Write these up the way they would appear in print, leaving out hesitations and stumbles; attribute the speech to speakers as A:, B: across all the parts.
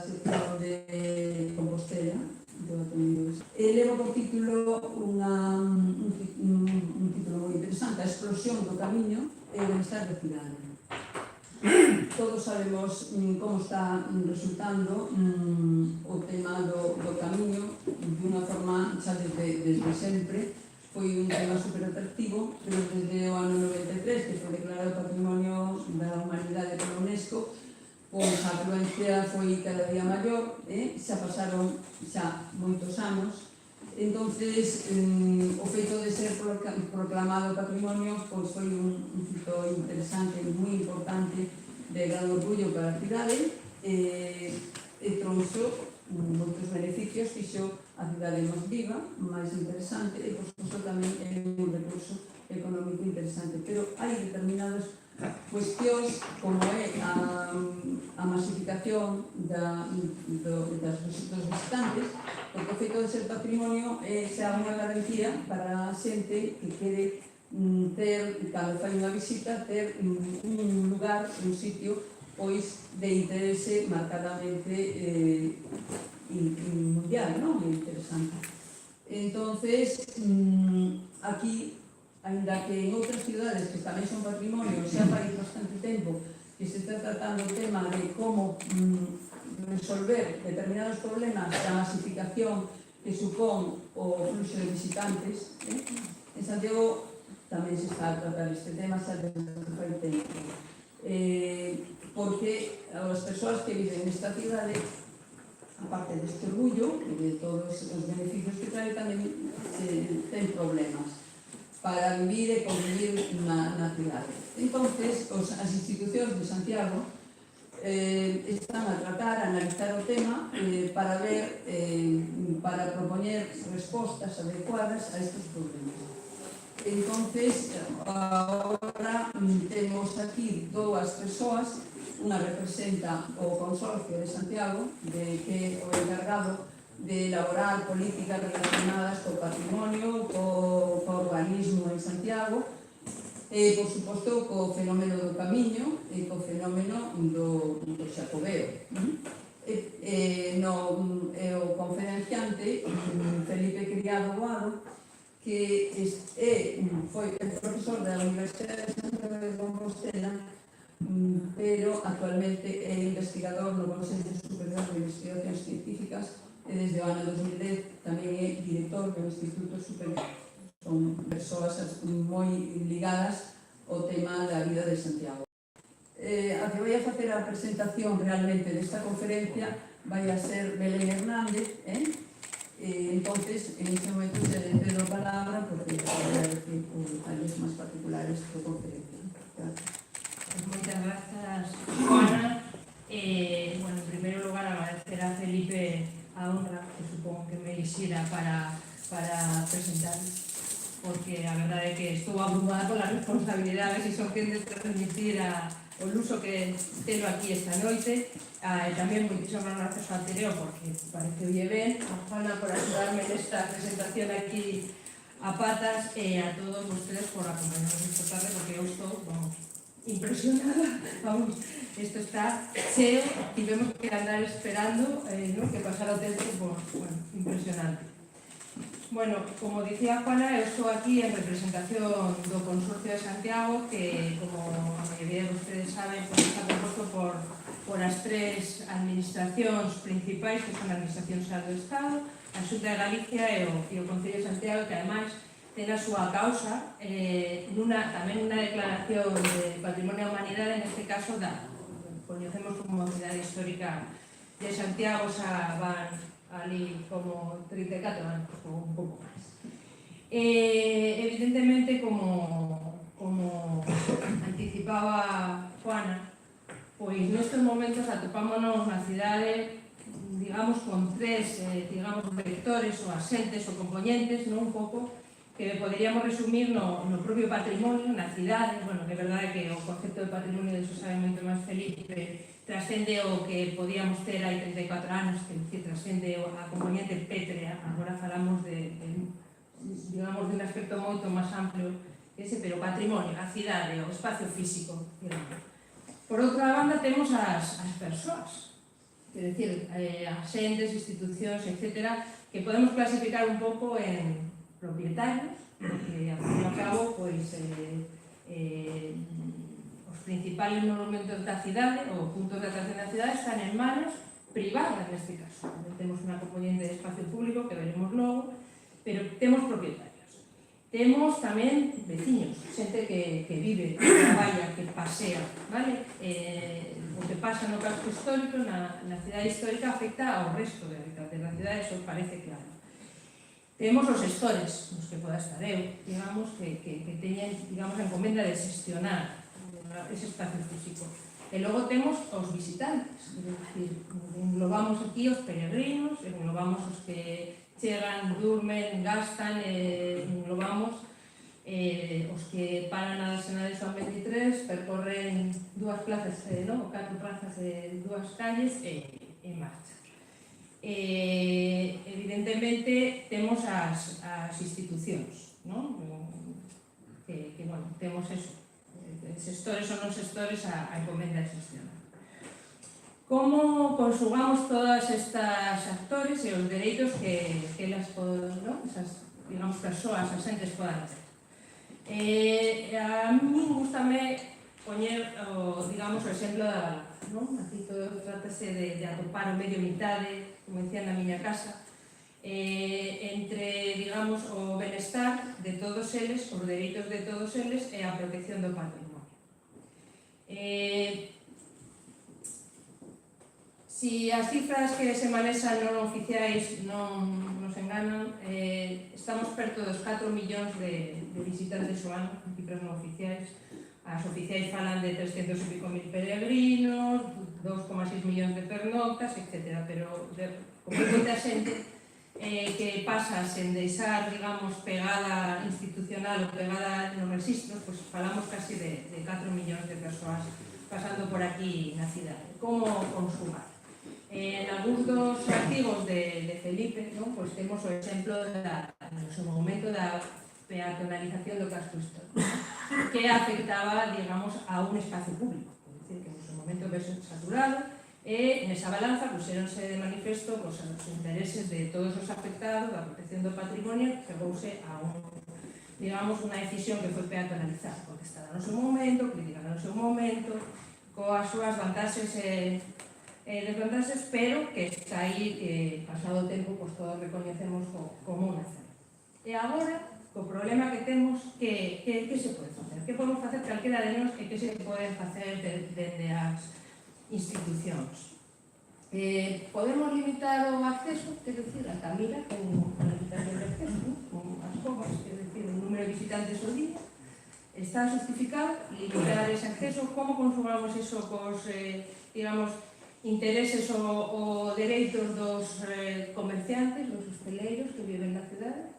A: sección de Compostela, leva por título un título moi interesante, A explosión do camiño e o bienestar da cidade. Todos sabemos como está resultando o tema do camiño de unha forma xa desde sempre. Foi un tema super atractivo, pero desde o ano 93, que foi declarado Patrimonio da Humanidade pola UNESCO, pois a afluencia foi cada día maior, xa pasaron xa moitos anos. Entonces, o feito de ser proclamado Patrimonio pois foi un fito interesante, moi importante, de gran orgullo para a cidade, e trouxo moitos beneficios, fixo a cidade máis viva, máis interesante, e por suposto tamén é un recurso económico interesante. Pero hai determinadas cuestións como é a masificación dos visitantes, porque o feito de ser patrimonio é xa unha garantía para a xente que quere ter, cando fai unha visita, ter un lugar, un sitio pois de interese marcadamente mundial, non? Moi interesante. Entonces, aquí, ainda que en outras cidades que tamén son patrimonio, xa fai bastante tempo que se está tratando o tema de como resolver determinados problemas da masificación que supón o fluxo de visitantes, en Santiago tamén se está a tratar este tema xa desde que fai tempo. Porque as persoas que viven nesta cidade, aparte deste orgullo e de todos os beneficios que trae, tamén ten problemas para vivir e convivir na cidade. Entonces, as institucións de Santiago están a tratar, a analizar o tema para ver, para propoñer respostas adecuadas a estes problemas. Entonces, agora temos aquí dúas persoas, unha representa o Consorcio de Santiago, que é o encargado de elaborar políticas relacionadas co patrimonio, co urbanismo en Santiago, e, por suposto, co fenómeno do camiño e co fenómeno do xacobeo. O conferenciante, Felipe Criado Boado, que foi profesor da Universidade de Santiago de Compostela, pero actualmente é investigador no Consello Superior de Investigacións Científicas e desde o ano 2010 tamén é director do Instituto Superior. Son persoas moi ligadas ao tema da vida de Santiago. A que vai a facer a presentación realmente desta conferencia vai a ser Belén Hernández, entonces, en este momento se le cedo a palabra porque vai a decir detalles máis particulares da conferencia. Gracias.
B: Moitas grazas, Juana. En primeiro lugar, agradecer a Felipe a honra que supongo que me hiciera para presentar, porque a verdade é que estou abrumada polas responsabilidades e son quen de transmitir o luso que telo aquí esta noite. Tamén moitísimas grazas ao Ateneo porque parece oye ben, a Juana por axudarme nesta presentación aquí a patas e a todos vostedes por acompañarnos esta tarde porque eu estou impresionada. Vamos, isto está cheo, tivemos que andar esperando que pasara o tempo, impresionante. Bueno, como dicía Juana, eu estou aquí en representación do Consorcio de Santiago, que, como a maioría de vostedes saben, está composto por as tres administracións principais, que son a Administración Xeral do Estado, a Xunta de Galicia e o Concello de Santiago, que ademais ten a súa causa tamén unha declaración de Patrimonio da Humanidade, neste caso coñecemos como cidade histórica de Santiago, xa van ali como 34 anos ou un pouco máis. Evidentemente, como anticipaba Juana, pois nestes momentos atopámonos na cidade, digamos, con tres vectores ou asentes ou componentes, un pouco, que poderíamos resumir no propio patrimonio, na cidade. Bueno, que é verdade que o concepto de patrimonio de iso sabe moito máis Felipe, trascende o que podíamos ter hai 34 anos, que trascende a componente pétrea. Agora falamos digamos, de un aspecto moito máis amplio ese, pero patrimonio, a cidade, o espacio físico, digamos. Por outra banda, temos as persoas, es decir, asentes, institucións, etcétera, que podemos clasificar un pouco en propietarios, porque, ao fin e ao cabo, pois, os principales monumentos da cidade, ou puntos de atracción da cidade, están en manos privadas, neste caso. Temos unha componente de espacio público, que veremos logo, pero temos propietarios. Temos tamén veciños, xente que vive, que traballa, que pasea, vale? O que pasa no casco histórico, na cidade histórica, afecta ao resto de habitantes da cidade, eso parece claro. Temos os gestores, nos que poda estar eu, digamos, que teñen, digamos, a encomenda de xestionar ese espacio físico. E logo temos os visitantes, é dicir, englobamos aquí os peregrinos, englobamos os que chegan, durmen, gastan, englobamos os que paran a Senade Xoán 23, percorren 2 plazas, o 4 plazas de 2 calles e marcha. Evidentemente, temos as institucións, non? Que, bueno, temos eso, xestores ou non xestores a encomenda de xestionar. Como consumamos todas estas actores e os dereitos que elas poden, non? Esas, digamos, persoas, asentes podan ter. A mí gustame poñer, digamos, o exemplo da balanza, non? Aquí todo trátase de atopar o medio mitade, como decía na miña casa, entre, digamos, o benestar de todos eles, os dereitos de todos eles e a protección do patrimonio. Si as cifras que se manexan non oficiais non nos enganan, estamos perto dos 4 millóns de visitantes ao ano, cifras non oficiais. As oficiais falan de 300 e pico mil peregrinos, 2,6 millóns de pernoctas, etc. Pero como moita xente que pasa sen deixar, digamos, pegada institucional ou pegada nos registros, pois falamos casi de 4 millóns de persoas pasando por aquí na cidade. Como consumar? En algúns dos artigos de Felipe, non? Pois temos o exemplo no seu momento da peatonalización do casco histórico, que afectaba, digamos, a un espacio público. É dicir, que no seu momento vese saturado, e nesa balanza puxeronse de manifesto os intereses de todos os afectados da protección do patrimonio, que chegouse a digamos, unha decisión que foi peatonalizar, contestada no seu momento, criticada no seu momento, coas súas vantaxes e desvantaxes, pero que está aí, pasado o tempo, pues todos recoñecemos como unha cena. E agora, co problema que temos, que se pode facer? Que podemos facer calquera de nós e que se pode facer desde as institucións? Podemos limitar o acceso, quer decir, a Camila, con a limitación de acceso, con as comas, quer decir, o número de visitantes ao día, está justificado limitar ese acceso. Como consumamos iso cos, digamos, intereses ou dereitos dos comerciantes, dos hosteleiros que viven na cidade?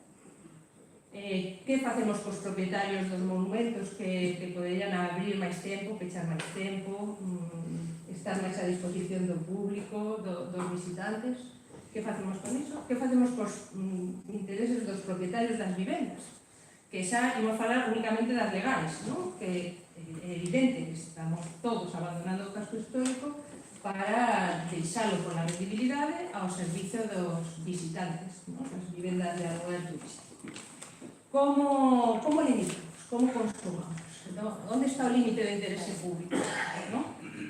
B: Que facemos cos propietarios dos monumentos que poderían abrir máis tempo, pechar máis tempo, estar máis a disposición do público, dos visitantes? Que facemos con iso? Que facemos cos intereses dos propietarios das vivendas? Que xa imos falar únicamente das legais, non? Que é evidente que estamos todos abandonando o casco histórico para deixalo por la rendibilidade ao servicio dos visitantes, non? As vivendas de alquiler turístico. Como limitamos? Como consumamos? Onde está o límite do interese público?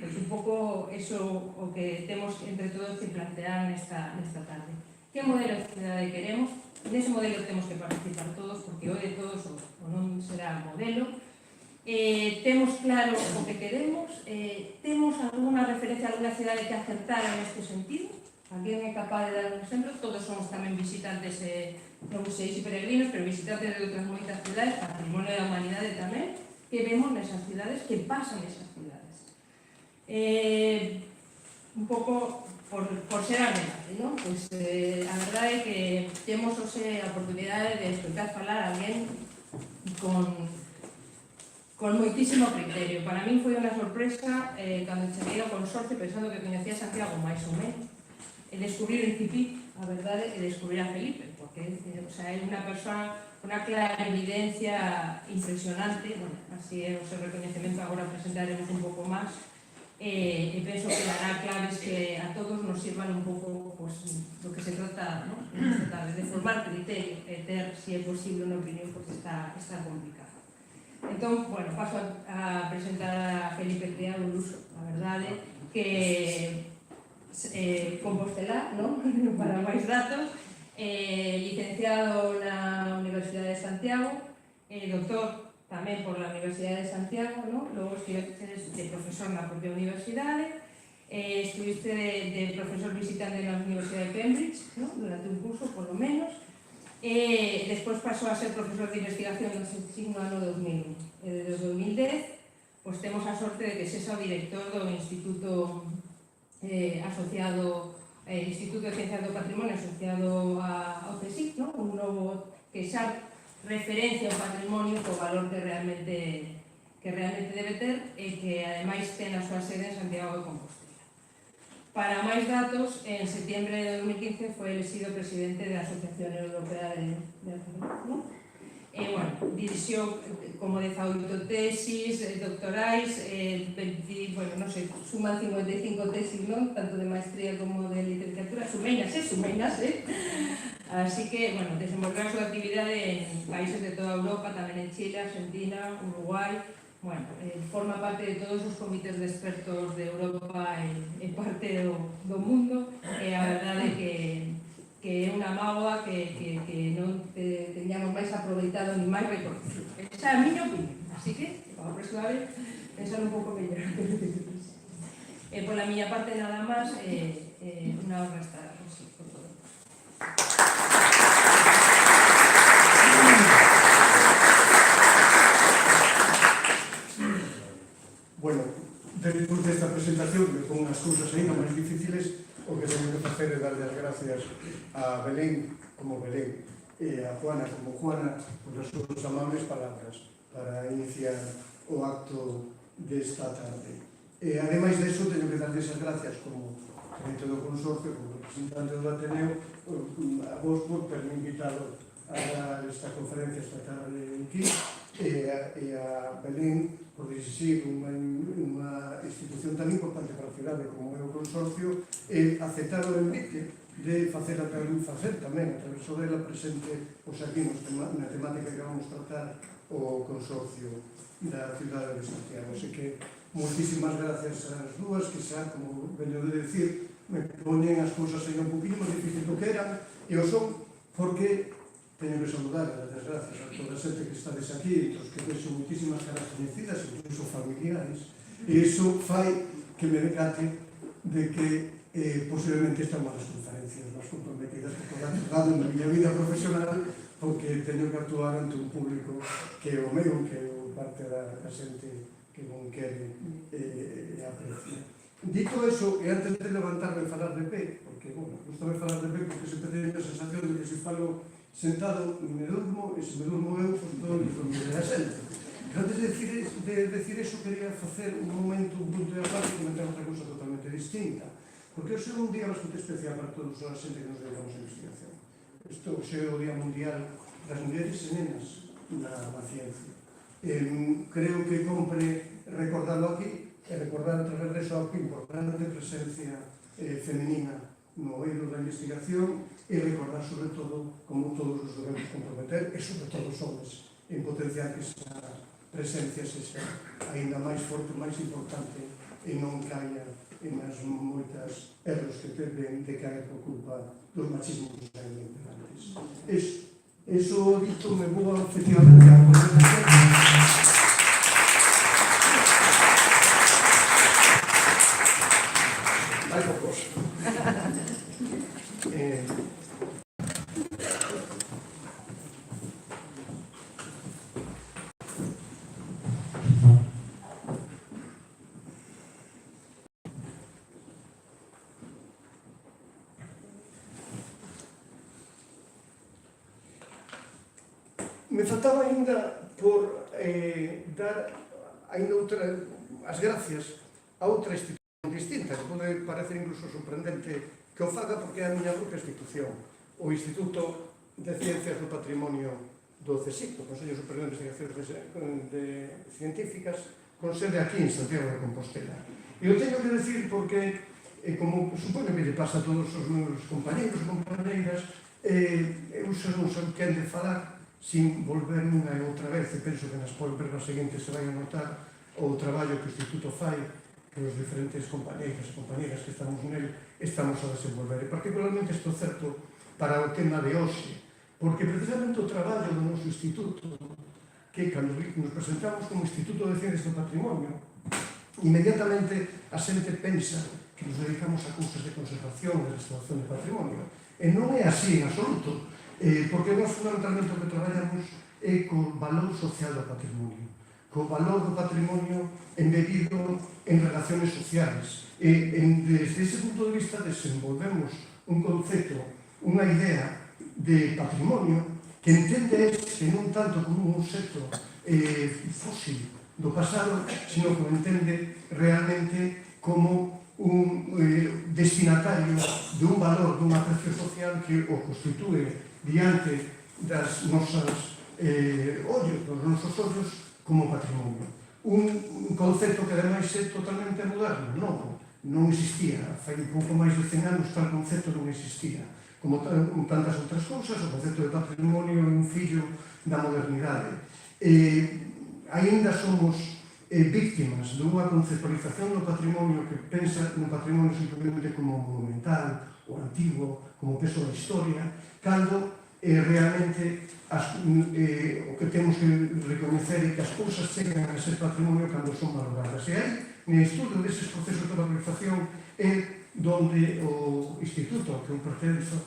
B: Pois un pouco eso o que temos entre todos que plantear nesta tarde. Que modelo de cidade queremos? Nese modelo temos que participar todos, porque o de todos o non será modelo. Temos claro o que queremos, temos alguna referencia a alguna cidade que acertara neste sentido. Alguén é capaz de dar un exemplo? Todos somos tamén visitantes, non sei se peregrinos, pero visitantes de outras moitas cidades, patrimonio da humanidade tamén, que vemos nesas cidades, que pasan nesas cidades. Un pouco por ser amenaze, non? Pois a verdade é que temos hoxe a oportunidade de escoitar falar a alguén con moitísimo criterio. Para min foi unha sorpresa cando cheguei ao consorcio pensando que coñecía Santiago máis ou menos, e descubrir o Incipit, a verdade, e descubrir a Felipe, porque é unha persoa con unha clara evidencia impresionante. Bueno, así é o seu reconhecemento, agora presentaremos un pouco máis, y pienso que dará claves que a todos nos sirvan un pouco pues, lo que se trata, ¿no? De formar criterio, ter, si é posible, unha opinión, porque está complicado. Entón, bueno, paso a presentar a Felipe Criado Luso, a verdade, que compostelá, ¿no? Para máis datos, licenciado na Universidade de Santiago, doctor tamén por la Universidade de Santiago, ¿no? Logo estuviste de profesor na propia universidade, estuviste de profesor visitante na Universidade de Cambridge, ¿no? Durante un curso, por lo menos, despois pasou a ser profesor de investigación no signo ano 2001. Desde 2010, pues temos a sorte de que sexa o director do Instituto asociado Instituto de Ciencias do Patrimonio asociado ao CSIC, ¿no? Un novo que xa referencia ao patrimonio co valor que realmente debe ter e que ademais ten a súa sede en Santiago de Compostela. Para máis datos, en septiembre de 2015 foi elegido presidente da Asociación Europea de Arqueología, ¿no? Bueno, dirixió como 18 tesis doctorais, bueno, non sei, suman 55 tesis, non? Tanto de maestría como de literatura, sumeinas. Así que, bueno, desenvolveu a súa actividade en países de toda Europa, tamén en Chile, Argentina, Uruguay. Bueno, forma parte de todos os comités de expertos de Europa e parte do mundo. A verdade que é unha mágoa que non teñamos máis aproveitado ni máis reconocido. Esa é a miña opinión. Así que, para a próxima vez, pensar un pouco mellor. Por la miña parte, nada máis, unha honra estar así, por todo.
C: Bueno, despois desta presentación, que con as cousas ainda máis difíciles, o que teño que facer é darle as gracias a Belén como Belén e a Juana como Juana por as súas amables palabras para iniciar o acto desta tarde. E, ademais deso, teño que darles as gracias como gerente do consorcio, como representante do Ateneo, a vos por terme invitado a dar esta conferencia esta tarde aquí, e a Belén por dirixir unha institución tan importante para a cidade como é o consorcio e aceptar o envite de facer tamén a través dela presente os aquí na temática que vamos tratar o consorcio da cidade de Santiago. Así que moitísimas gracias ás dúas que xa, como veño de decir, me poñen as cousas aí un poquinho máis difícil do que eran e o son porque teño que saludar e dar as gracias a toda a xente que estades aquí, os que vexo moitísimas caras coñecidas, incluso familiares, e iso fai que me decate de que posiblemente esta é unha das conferencias máis comprometidas que poda ter dado na miña vida profesional, porque teño que actuar ante un público que é o meu, que é parte da xente que non quere e aprecia. Dito eso, e antes de levantarme e falar de pé, porque, bueno, gustame falar de pé porque sempre teño a sensación de que se falo sentado me durmo, e se me durmo eu, pues todo me dormir a xente. Pero antes de decir eso, quería facer un momento, un punto de aparte e comentar outra cousa totalmente distinta. Porque hoxe é un día bastante especial para todos a xente que nos dedicamos a investigación. Isto hoxe é o Día Mundial das Mulleres e Nenas na ciencia. Creo que compre recordarlo aquí e recordar a través de eso a importante presencia femenina no eido da investigación e recordar, sobre todo, como todos os debemos comprometer, e sobre todo os homens, en potenciar que esa presencia sexa ainda máis forte, máis importante e non caia en as moitas erros que deben de caer por culpa dos machismos ainda imperantes. Eso dito me vou efectivamente a conversación. Hai pocos. Me faltaba ainda por dar ainda as gracias a outra institución distinta, que pode parecer incluso sorprendente que o faga porque é a miña propia institución, o Instituto de Ciencias do Patrimonio do CSIC, do Consello Superior de Investigacións Científicas, con sede aquí en Santiago de Compostela. E o teño que decir porque, como supoño que lle pasa a todos os meus compañeros e compañeiras, eu non sei quen de falar sin volver unha e outra vez, e penso que nas polveras seguintes se vai a notar o traballo que o Instituto fai, que os diferentes compañeiros e compañeras que estamos nele estamos a desenvolver. E particularmente estou certo para o tema de hoxe, porque precisamente o traballo do noso instituto, que cando nos presentamos como Instituto de Ciencias do Patrimonio, inmediatamente a xente pensa que nos dedicamos a cousas de conservación e de restauración de patrimonio. E non é así en absoluto, porque nós fundamentalmente o que traballamos é co valor social do patrimonio, co valor do patrimonio embebido en relaciones sociales. E desde ese punto de vista desenvolvemos un concepto, unha idea de patrimonio que entende que non tanto como un obxecto fósil do pasado, sino que o entende realmente como un destinatario de un valor, dun aprecio social que o constitúe diante das nosas ollos, dos nosos ollos, como patrimonio. Un concepto que ademais é totalmente moderno, non existía. Fai un pouco máis de 100 anos tal concepto non existía. Como tantas outras cousas, o concepto de patrimonio é un fillo da modernidade. Ainda somos víctimas dunha conceptualización do patrimonio que pensa no patrimonio simplemente como monumental, o antigo, como peso da historia, cando realmente o que temos que recoñecer é que as cousas chegan a ser patrimonio cando son valoradas. E aí, no estudo deses procesos de valorización, é donde o instituto que eu pertenzo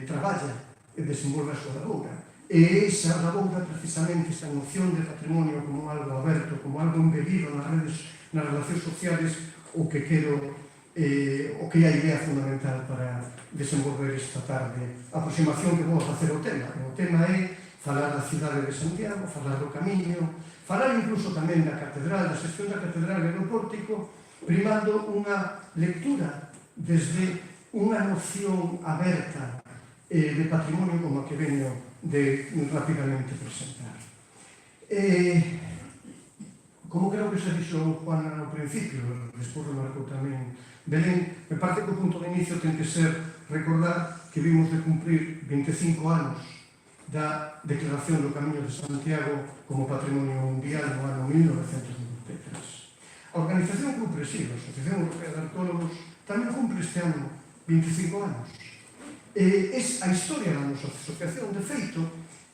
C: traballa e desenvolve a súa labora. E esa labora, precisamente, esa noción de patrimonio como algo aberto, como algo embebido nas redes, nas relacións sociales, o que é a idea fundamental para desenvolver esta tarde a aproximación que vou a facer ao tema. O tema é falar da cidade de Santiago, falar do camiño, falar incluso tamén da catedral, da xestión da catedral e do pórtico, primando unha lectura desde unha noción aberta de patrimonio como a que veño de rapidamente presentar. Como creo que se dixo Juan ao principio, despois remarcou tamén Belén, me parece que o punto de inicio ten que ser recordar que vimos de cumprir 25 anos da Declaración do Camiño de Santiago como Patrimonio Mundial no ano 1993. A organización cumpre, sí, a Asociación Europea de Arqueólogos tamén cumpre este ano 25 anos. A historia da nosa asociación, de feito,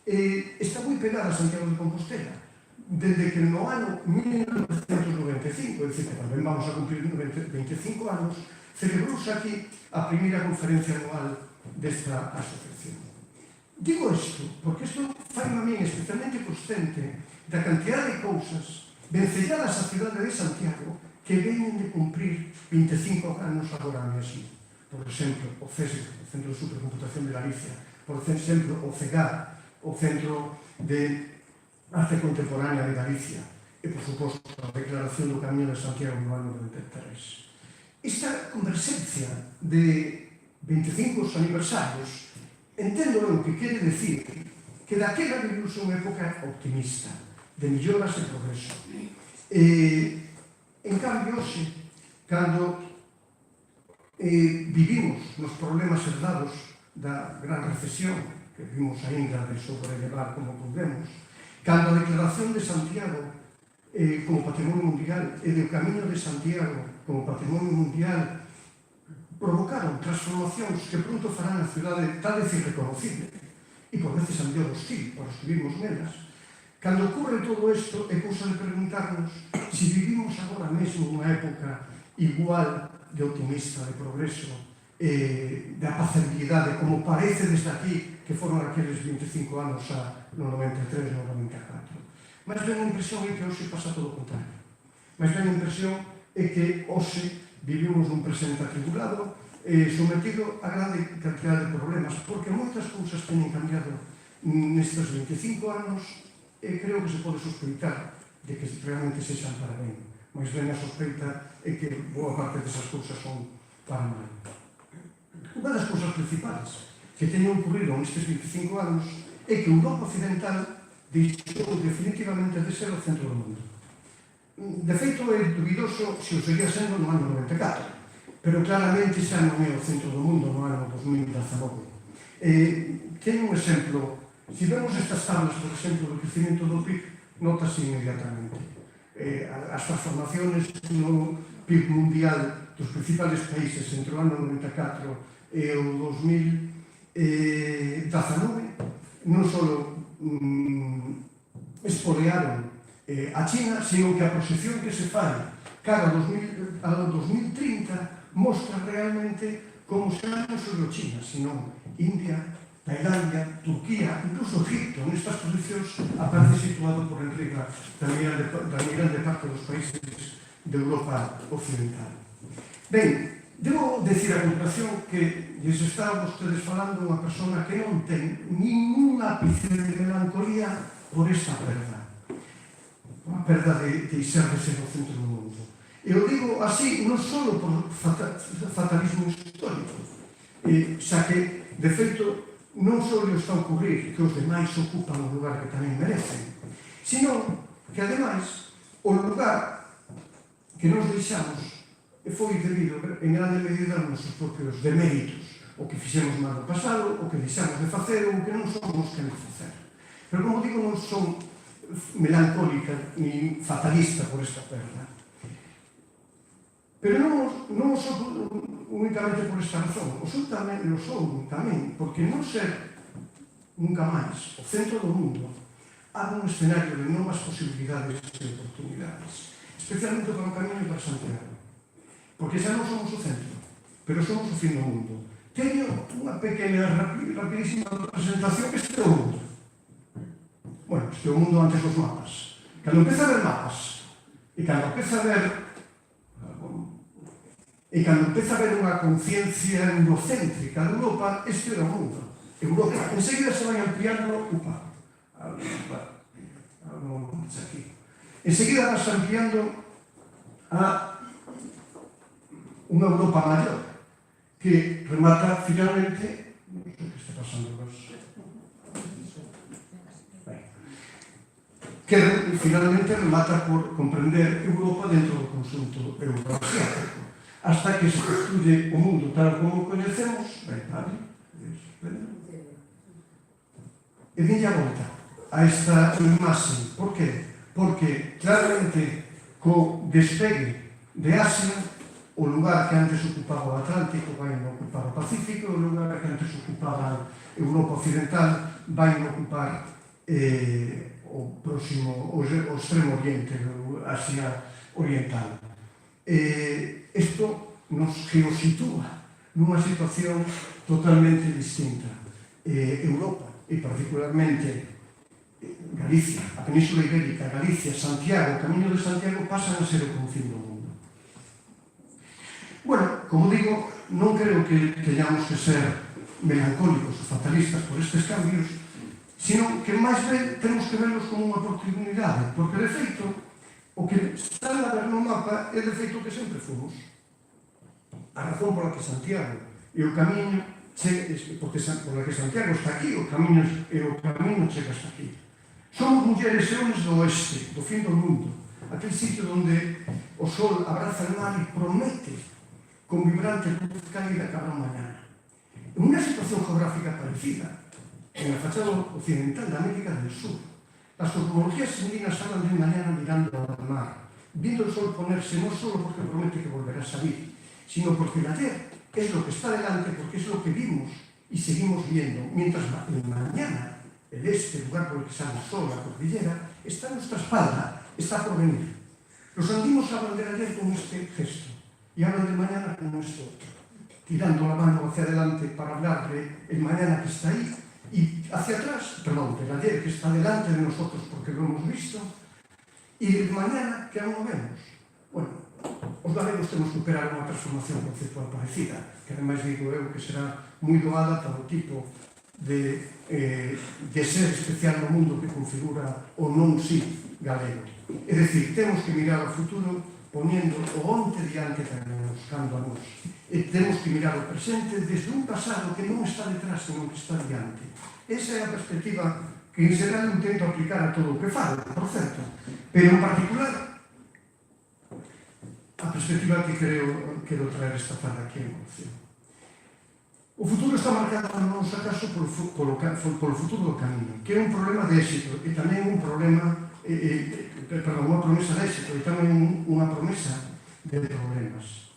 C: está moi pegada a Santiago de Compostela. Desde que no ano 1995, é dicir, que tamén vamos a cumplir 25 anos, celebrouse aquí a primeira conferencia anual desta asociación. Digo isto, porque isto fai a min especialmente consciente da cantidad de cousas vencelladas á cidade de Santiago que veñen de cumprir 25 anos agora mesmo. Por exemplo, o CESIC, o Centro de Supercomputación de Galicia, por exemplo, o CEGAR, o Centro de Arte Contemporánea de Galicia, e, por suposto, a Declaración do Camiño de Santiago no ano 93. Esta conversencia de 25 aniversarios, entendo eu que quere decir que daquela viviuse unha época optimista, de melloras e progreso. En cambio, hoxe, cando vivimos nos problemas herdados da gran recesión que vimos aínda de sobrelevar como podemos, cando a Declaración de Santiago como Patrimonio Mundial e do Camiño de Santiago como Patrimonio Mundial provocaron transformacións que pronto farán a cidade tal vez irreconocible e por veces a mellor hostil para os que vivimos nelas. Cando ocurre todo isto é cousa de preguntarnos se vivimos agora mesmo unha época igual de optimista, de progreso, de apacibilidade, como parece desde aquí que foron aqueles 25 anos no 93, no 94. Mas ben a impresión é que hoxe pasa todo o contrario. Mas ben a impresión é que hoxe vivimos un presente atribulado, sometido a grande cantidad de problemas, porque moitas cousas teñen cambiado nestes 25 anos e creo que se pode sospeitar de que realmente sexan para ben. Mas ben a sospeita é que boa parte desas cousas son para mal. Unha das cousas principais que teñen ocurrido nestes 25 anos é que Europa Occidental deixou definitivamente de ser o centro do mundo. De feito, é dubidoso se o seguía sendo no ano 94, pero claramente xa non é o centro do mundo no ano 2019. Teño un exemplo. Se vemos estas tablas, por exemplo, do crecimiento do PIB, notase inmediatamente. As transformaciones no PIB mundial dos principales países entre o ano 94 e o 2019 non só espolearon a China, sino que a proxección que se fai cara ao 2030 mostra realmente como xa non só China, sino India, Tailandia, Turquía, incluso Egipto, nestas posicións aparece situado por enriba da grande parte dos países de Europa Occidental. Ben, debo decir a continuación que lles está vostedes falando unha persona que non ten ningún ápice de melancolía por esta perda. Unha perda de ser o centro do mundo. E o digo así non só por fatalismo histórico, xa que, de feito, non só lhe está a ocurrir que os demais ocupan o lugar que tamén merecen, sino que, ademais, o lugar que nos deixamos foi debido, en grande medida, aos nosos propios deméritos, o que fixemos mal no pasado, o que deixamos de facer, ou o que non somos quen de facer. Pero, como digo, non son melancólica ni fatalista por esta perda. Pero non só únicamente por esta razón, o son tamén porque non ser nunca máis o centro do mundo abre un escenario de novas posibilidades e oportunidades, especialmente para o camiño para Santiago, porque xa non somos o centro, pero somos o fin do mundo. Teño unha pequena, rapidísima presentación que este é o mundo. Bueno, este é o mundo antes dos mapas. Cando empeza a ver mapas, e cando empeza a ver unha conciencia eurocéntrica de Europa, este era o mundo. Europa, enseguida se vai ampliando, enseguida vas ampliando a unha Europa maior, que remata finalmente, non sei o que está pasando que finalmente remata por comprender Europa dentro do conxunto euroasiático, hasta que se construye o mundo tal como o coñecemos, e dinlle a volta a esta imaxe. Por qué? Porque claramente co despegue de Asia, o lugar que antes ocupaba o Atlántico vai ocupar o Pacífico, o lugar que antes ocupaba Europa Occidental vai ocupar o extremo oriente, o Asia Oriental. Isto nos geositúa nunha situación totalmente distinta. Europa, e particularmente Galicia, a Península Ibérica, Galicia, Santiago, o Camiño de Santiago pasan a ser o confín do mundo. Bueno, como digo, non creo que teñamos que ser melancólicos ou fatalistas por estes cambios, sino que máis ben temos que verlos como unha oportunidade, porque de feito o que está a ver no mapa é de feito o que sempre fomos. A razón pola que Santiago e o camiño pola que Santiago está aquí, o camiño chega hasta aquí. Somos mulleres e homes do oeste, do fin do mundo, aquel sitio onde o sol abraza el mar e promete con vibrante luz cálida cada mañana. En unha situación geográfica parecida, en la fachada occidental de América del Sur, las cosmologías andinas hablan de mañana mirando al mar, viendo el sol ponerse no solo porque promete que volverá a salir, sino porque el ayer es lo que está delante, porque es lo que vimos y seguimos viendo, mientras el mañana, el este, lugar por el que sale el sol, la cordillera, está en nuestra espalda, está por venir. Los andinos hablan del ayer con este gesto y hablan del mañana con este otro, tirando la mano hacia adelante para hablar del mañana que está ahí, y hacia atrás, perdón, del ayer que está delante de nosotros porque lo hemos visto, y del mañana que aún no vemos. Bueno, os galegos temos que operar unha transformación conceptual parecida, que ademais digo eu que será moi doada para o tipo de ser especial no mundo que configura o non si galego. É dicir, temos que mirar ao futuro poniendo o onte diante para buscando a nós. E temos que mirar o presente desde un pasado que non está detrás, senón que está diante. Esa é a perspectiva que en xeral intento aplicar a todo o que falo, por certo. Pero en particular, a perspectiva que quero traer esta tarde aquí en Concepción. O futuro está marcado, no noso caso, polo futuro do camiño, que é un problema de éxito e tamén un problema, unha promesa de éxito e tamén unha promesa de problemas.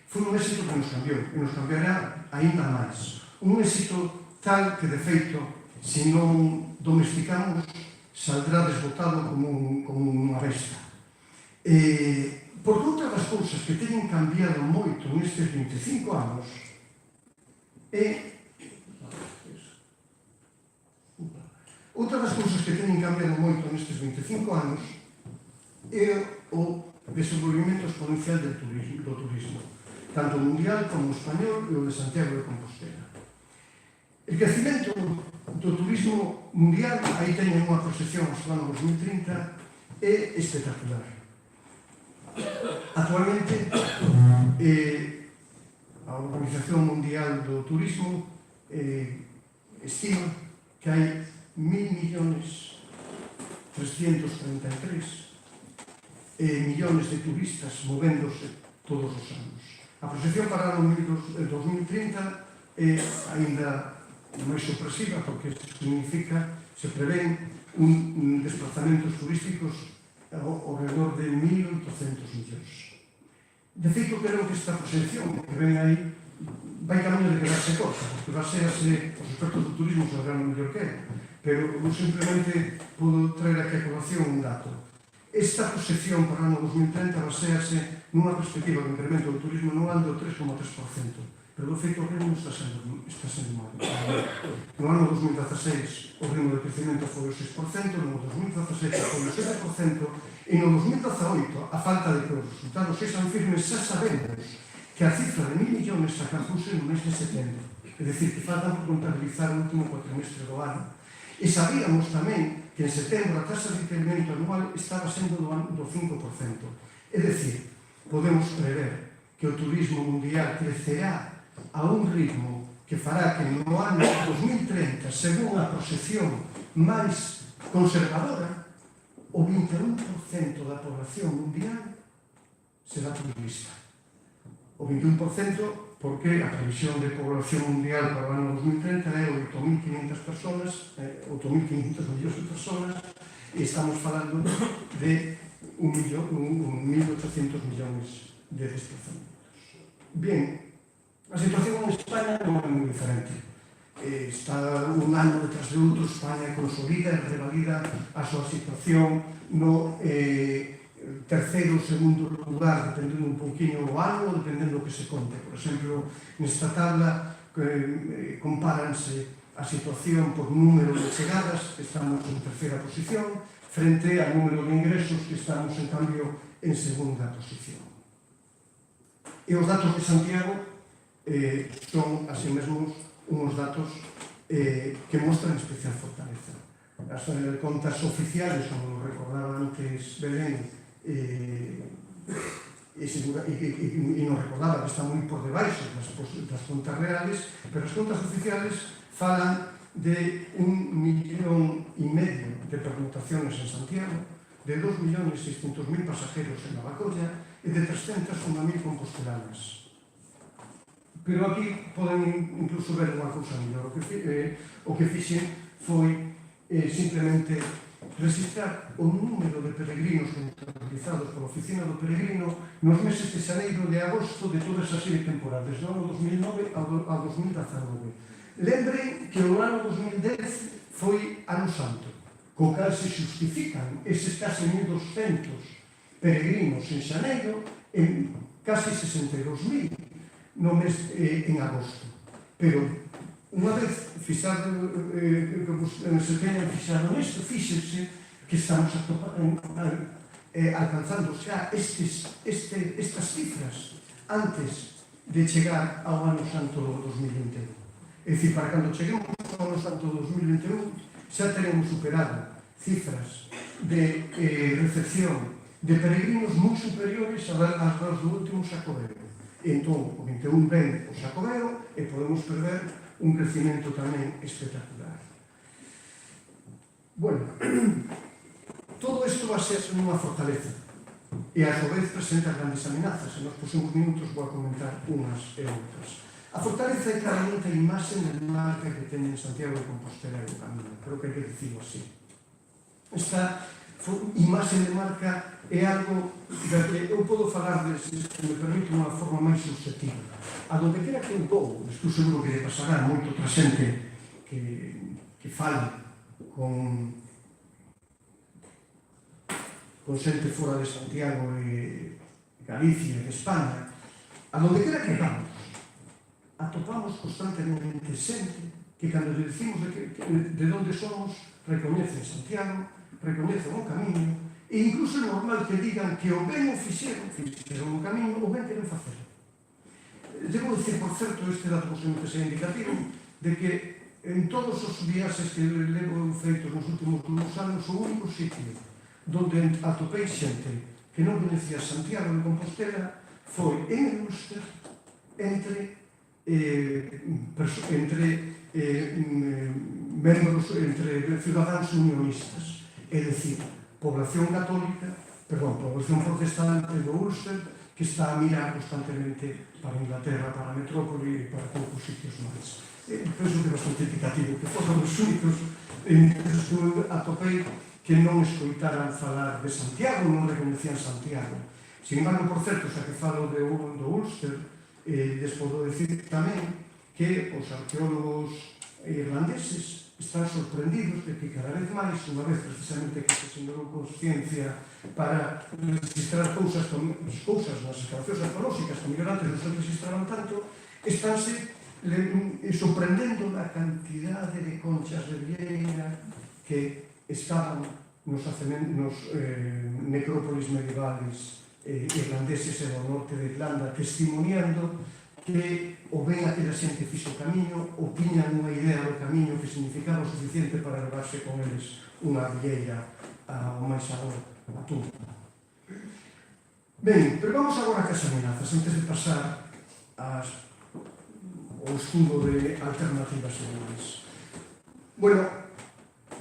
C: Foi un éxito que nos cambiou e nos cambiará aínda máis. Un éxito tal que, de feito, se non domesticamos, saldrá desbotado como unha besta. Porque outra das cousas que teñen cambiado moito nestes 25 anos outra das cousas que teñen cambiado moito nestes 25 anos é o desenvolvimento exponencial do turismo, tanto mundial como español e o de Santiago de Compostela. El crecimento do turismo mundial, aí teñen unha proxección hasta o ano 2030, é espectacular. Actualmente, a Organización Mundial do Turismo estima que hai 1.333 millones de turistas movéndose todos os anos. A proxección para o ano 2030 é aínda máis sorpresiva porque significa, se prevén un desplazamentos turísticos ao redor de 1.800 millóns. De feito, creo que esta proxección que ven aí vai camiño de quedarse corta, porque basease, os expertos do turismo saberán mellor que é, pero eu simplemente podo traer aquí a colación un dato. Esta proxección para o ano 2030 basease nunha perspectiva de incremento do turismo anual do 3,3%, pero do feito o ritmo está sendo mal. No ano 2016 o ritmo de crecimento foi o 6%, no 2017 foi o 7%, e no 2018, a falta de que os resultados sexan firmes, xa sabemos que a cifra de 1.000 millóns alcanzouse no mes de setembro, é dicir, que faltan por contabilizar o último cuatrimestre do ano. E sabíamos tamén que en setembro a taxa de incremento anual estaba sendo do 5%. É dicir, podemos prever que o turismo mundial crecerá a un ritmo que fará que no ano 2030, según a proxección máis conservadora, o 21% da población mundial será turista. O 21% porque a previsión de población mundial para o ano 2030 é 8.500 personas, 8.500 millóns de personas, e estamos falando de 1.800 millóns de desplazamentos. Bien, a situación en España non é moi diferente. Está un ano detrás de outro, España consolida e revalida a súa situación no terceiro ou segundo lugar, dependendo un pouquinho o ano, dependendo do que se conte. Por exemplo, nesta tabla compáranse a situación por número de chegadas, que estamos en terceira posición, frente ao número de ingresos, que estamos, en cambio, en segunda posición. E os datos de Santiago son, así mesmos, unos datos que mostran especial fortaleza. As contas oficiales, como nos recordaba antes Belén, e nos recordaba que está moi por debaixo das contas reales, pero as contas oficiales falan de 1,5 millón de pernoctaciones en Santiago, de 2.600.000 pasajeros en Navacolla e de 301.000 compostelanas. Pero aquí poden incluso ver unha cousa mellor. O que fixen foi simplemente registrar o número de peregrinos contabilizados pola Oficina do Peregrino nos meses de xaneiro e de agosto de toda esa serie temporal, desde o ano 2009 ao 2019. Lembren que o ano 2010 foi ano santo, co cal se justifican eses casi 1.200 peregrinos en xaneiro en casi 62.000 no mes en agosto. Pero, unha vez fixado, se teñan fixado nesto, fíxense que estamos alcanzando xa estas cifras antes de chegar ao ano santo do 2021. É dicir, para cando cheguemos ao ano santo do 2021, xa teremos superado cifras de recepción de peregrinos moi superiores ás das do último Xacobeo. Entón, o 21 ven o Xacobeo e podemos prever un crecimento tamén espectacular. Bueno, todo isto basease nunha fortaleza. E e a su vez presenta grandes amenazas, e nos próximos minutos vou a comentar unhas e outras. A fortaleza é claramente a imaxe de marca que teñen Santiago de Compostela e o Camiño, creo que hai que dicirlo así. Esta imaxe de marca é algo da que eu podo falar, se me permite, unha forma máis subjetiva. A donde quera que eu vou, estou seguro que lle pasará moito outra xente que fale con xente fora de Santiago e Galicia e de España, a donde quera que vamos, atopamos constantemente xente que cando lle dicimos de onde somos, recoñecen Santiago, recoñecen o Camiño, e incluso é normal que digan que o ben o fixeron o Camiño, o ben queren facer. Debo dicir, por certo, este dato posiblemente sea indicativo, de que en todos os viaxes que levo feitos nos últimos 2 anos, o único sitio donde atopei xente que non conhecía Santiago de Compostela foi en Ulster entre membros, entre ciudadanos unionistas, é dicir, población protestante do Ulster que está a mirar constantemente para Inglaterra, para a metrópole e para poucos sitios máis. Penso que é bastante indicativo que foron os únicos que atopei que non escoitaran falar de Santiago, non reconocían Santiago. Sin embargo, por certo, xa que falo do Ulster, les podo decir tamén que os arqueólogos irlandeses están sorprendidos de que cada vez máis, unha vez precisamente que se sembrou consciencia para registrar cousas nas excavacións arqueolóxicas que mellor antes non se registraban tanto, estánse sorprendendo da cantidade de conchas de vieira que estaban nos necrópolis medievales irlandeses e do norte de Irlanda, testimoniando que o ben aquela xente fixo o Camiño, ou tiñan unha idea do Camiño que significaba o suficiente para levarse con eles unha vieira ao máis aló a tumba. Ben, pero vamos agora a cas amenazas, antes de pasar ao estudo de alternativas seguras. Bueno,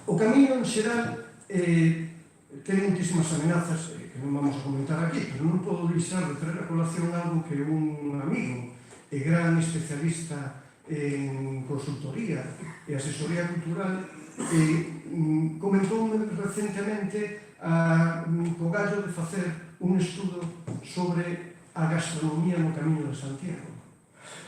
C: o Camiño en xeral ten muitísimas amenazas que non vamos a comentar aquí, pero non podo deixar de traer a colación algo que un amigo e gran especialista en consultoría e asesoría cultural comentou recentemente co gallo de facer un estudo sobre a gastronomía no Camiño de Santiago.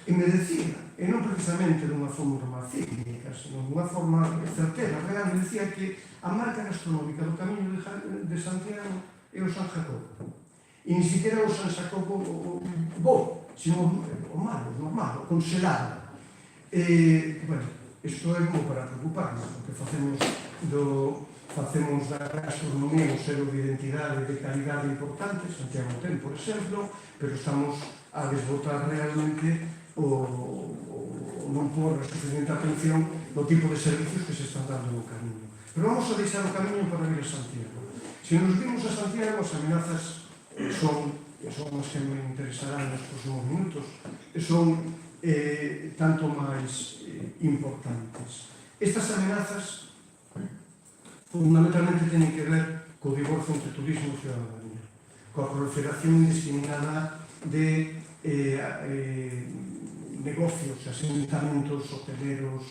C: E me decía, e non precisamente dunha forma cínica, senón dunha forma certera, real, me decía que a marca gastronómica do Camiño de Santiago é o San Jacobo. E ni siquiera o San Jacobo bo, sino o malo, o normal, o congelado. Bueno, isto é como para preocuparnos, porque facemos da gastronomía un selo de identidade e de calidade importante, Santiago ten, por exemplo, pero estamos a desbotar realmente non por a suficiente atención do tipo de servicios que se están dando no Camiño. Pero vamos a deixar o Camiño para vir a Santiago. Se nos vimos a Santiago, as amenazas son as que me interesarán nos próximos minutos, son tanto máis importantes. Estas amenazas fundamentalmente teñen que ver co divorcio entre turismo e ciudadanía, coa proliferación indiscriminada de negocios, asentamentos hoteleros,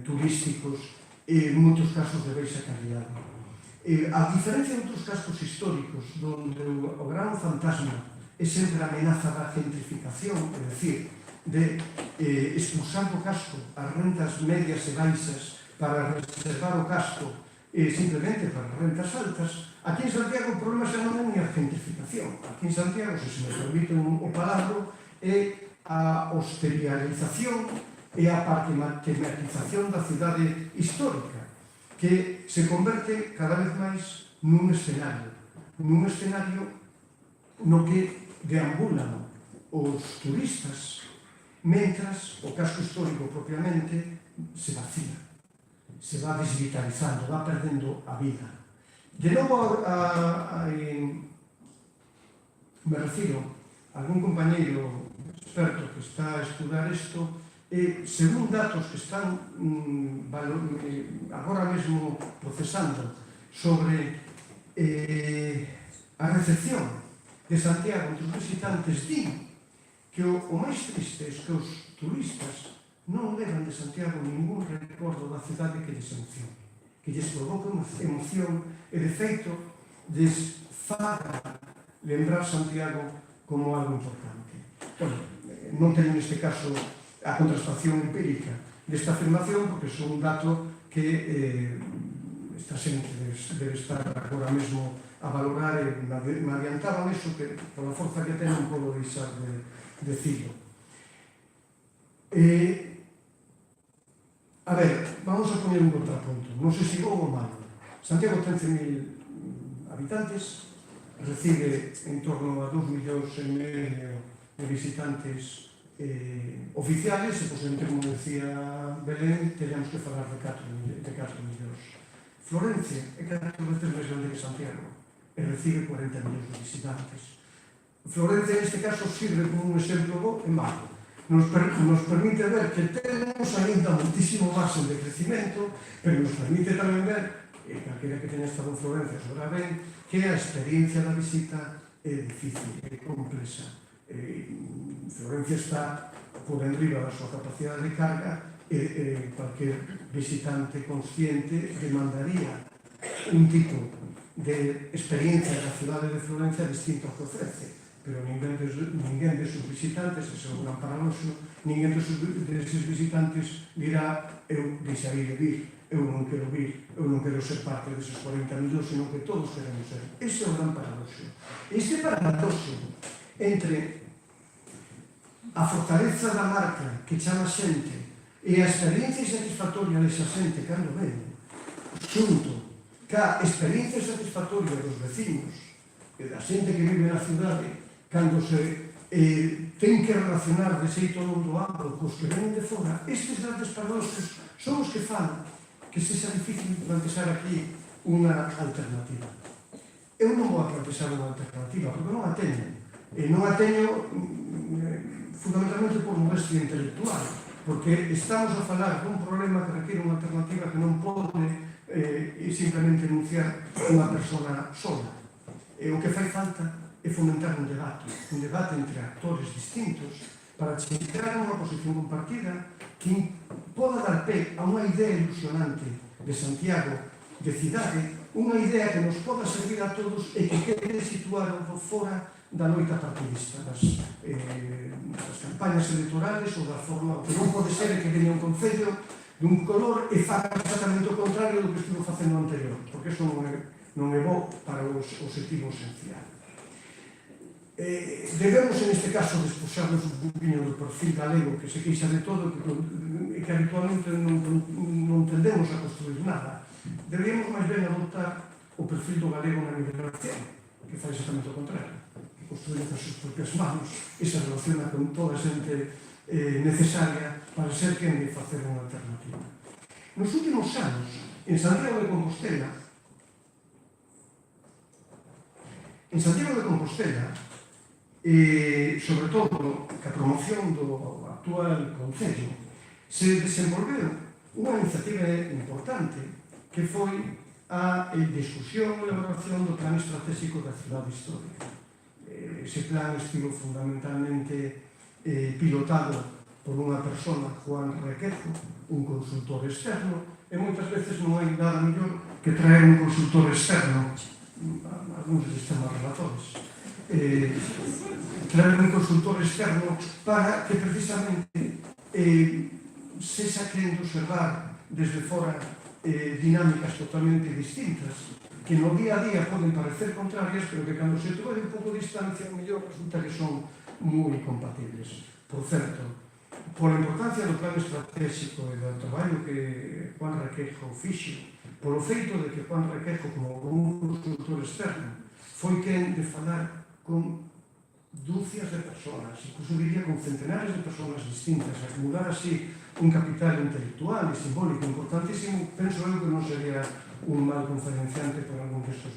C: turísticos, en moitos casos de baixa calidade. A diferencia de outros cascos históricos, onde o gran fantasma é sempre a amenaza da gentrificación, é dicir, de expulsar do casco as rentas medias e baixas para reservar o casco simplemente para rentas altas, aquí en Santiago o problema xa non é ni a gentrificación. Aquí en Santiago, se me permite o palabro, é a hosteliarización e a parquematización da cidade histórica, que se converte cada vez máis nun escenario no que deambulan os turistas, mentras o casco histórico propiamente se vacía, se va desvitalizando, va perdendo a vida. De novo, me refiro a algún compañeiro experto que está a estudar isto, según datos que están agora mesmo procesando sobre a
D: a recepción de Santiago entre os visitantes din que o máis triste é que os turistas non levan de Santiago ningún recordo da cidade que lles emocione, que lles provoque unha emoción e de feito lles faga lembrar Santiago como algo importante. Bueno, non teño neste caso a contrastación empírica desta afirmación porque son un dato que esta xente debe estar agora mesmo a valorar e me adiantaban eso que pola forza que ten non podo deixar de decirlo. A ver, vamos a poner un contrapunto. Non sei se bo ou malo. Santiago ten 100.000 habitantes, recibe en torno a 2,5 millóns de visitantes oficiales, e, posiblemente, como decía Belén, teríamos que falar de 4 millóns. Florencia é 4 veces máis grande que Santiago e recibe 40 millóns de visitantes. Florencia, neste caso, sirve como un exemplo bo e malo. Nos permite ver que temos ainda muitísimo margen de crecimento, pero nos permite tamén ver, e calquera que teña estado en Florencia sabrá ben, que a experiencia da visita é difícil, é complexa. Florencia está por enriba da súa capacidade de carga e cualquier visitante consciente demandaría un tipo de experiencia da cidade de Florencia distinto ao que ofrece, pero ninguén de sus visitantes, ese é un gran paradoxo, ninguén deses visitantes dirá eu deixarei de vir, eu non quero vir, eu non quero ser parte deses 40 millóns, senón que todos queremos ser. Ese é o gran paradoxo. Este paradoxo entre a fortaleza da marca que chama xente e a experiencia satisfactoria desa xente cando ven, xunto ca experiencia satisfactoria dos vecinos e da xente que vive na cidade cando se ten que relacionar de xeito non doado cos que ven de fora, estes grandes paradoxos son os que fan que sexa difícil plantexar aquí unha alternativa. Eu non vou a plantexar unha alternativa, porque non a teño. E non a teño fundamentalmente por modestia intelectual, porque estamos a falar dun problema que requiere unha alternativa que non pode simplemente enunciar unha persona sola. E o que fai falta é fomentar un debate entre actores distintos para chegar a unha posición compartida que poda dar pé a unha idea ilusionante de Santiago, de cidade, unha idea que nos poda servir a todos e que quede situado fora da loita partidista, das campañas electorales ou da forma que non pode ser que veña un concello dun color e faga exactamente o contrario do que estivo facendo anterior, porque iso non é bo para o objetivo esencial. Debemos, en este caso, despoxarnos un poquinho do perfil galego que se queixa de todo e que habitualmente non tendemos a construir nada. Deberíamos máis ben adoptar o perfil do galego na migración, que fai exactamente o contrario, que construye con as súas propias manos e se relaciona con toda a xente necesaria para ser quen de facer unha alternativa. Nos últimos anos, en Santiago de Compostela, sobre todo que a promoción do actual Concello, se desenvolveu unha iniciativa importante que foi a discusión e elaboración do plan estratégico da cidade histórica. Ese plan estivo fundamentalmente pilotado por unha persona, Juan Requejo, un consultor externo, e moitas veces non hai nada mellor que traer un consultor externo, algúns dos temas relatores, traer un consultor externo para que precisamente se saquen de observar desde fora dinámicas totalmente distintas que no día a día poden parecer contrarias, pero que cando se trova un pouco de distancia mellor resulta que son moi compatibles. Por certo, pola importancia do plan estratégico e do traballo que Juan Requejo fixo, polo feito de que Juan Requejo, como un consultor externo, foi quen de falar con dúcias de personas, incluso diría con centenares de personas distintas, acumular así un capital intelectual e simbólico importantísimo. Penso eu que non sería un mal conferenciante por algún destes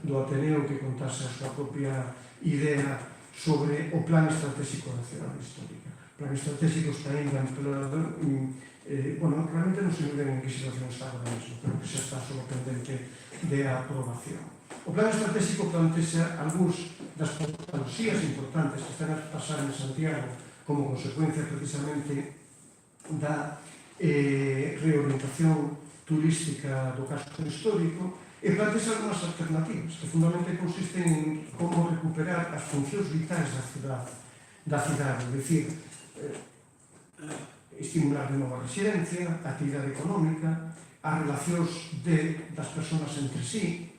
D: do Ateneo que contase a súa propia idea sobre o plan estratégico da cidade histórica. O plan estratégico está ainda realmente non sei ben en que situación está agora mesmo, pero que xa está só pendente de aprobación. O plan estratégico plantexa algúns das patoloxías importantes que están a pasar en Santiago como consecuencia precisamente da reorientación turística do casco histórico e plantexa algunhas alternativas que fundamentalmente consisten en como recuperar as funcións vitais da cidade, é dicir, estimular de nova residencia, a actividade económica, as relacións das persoas entre sí,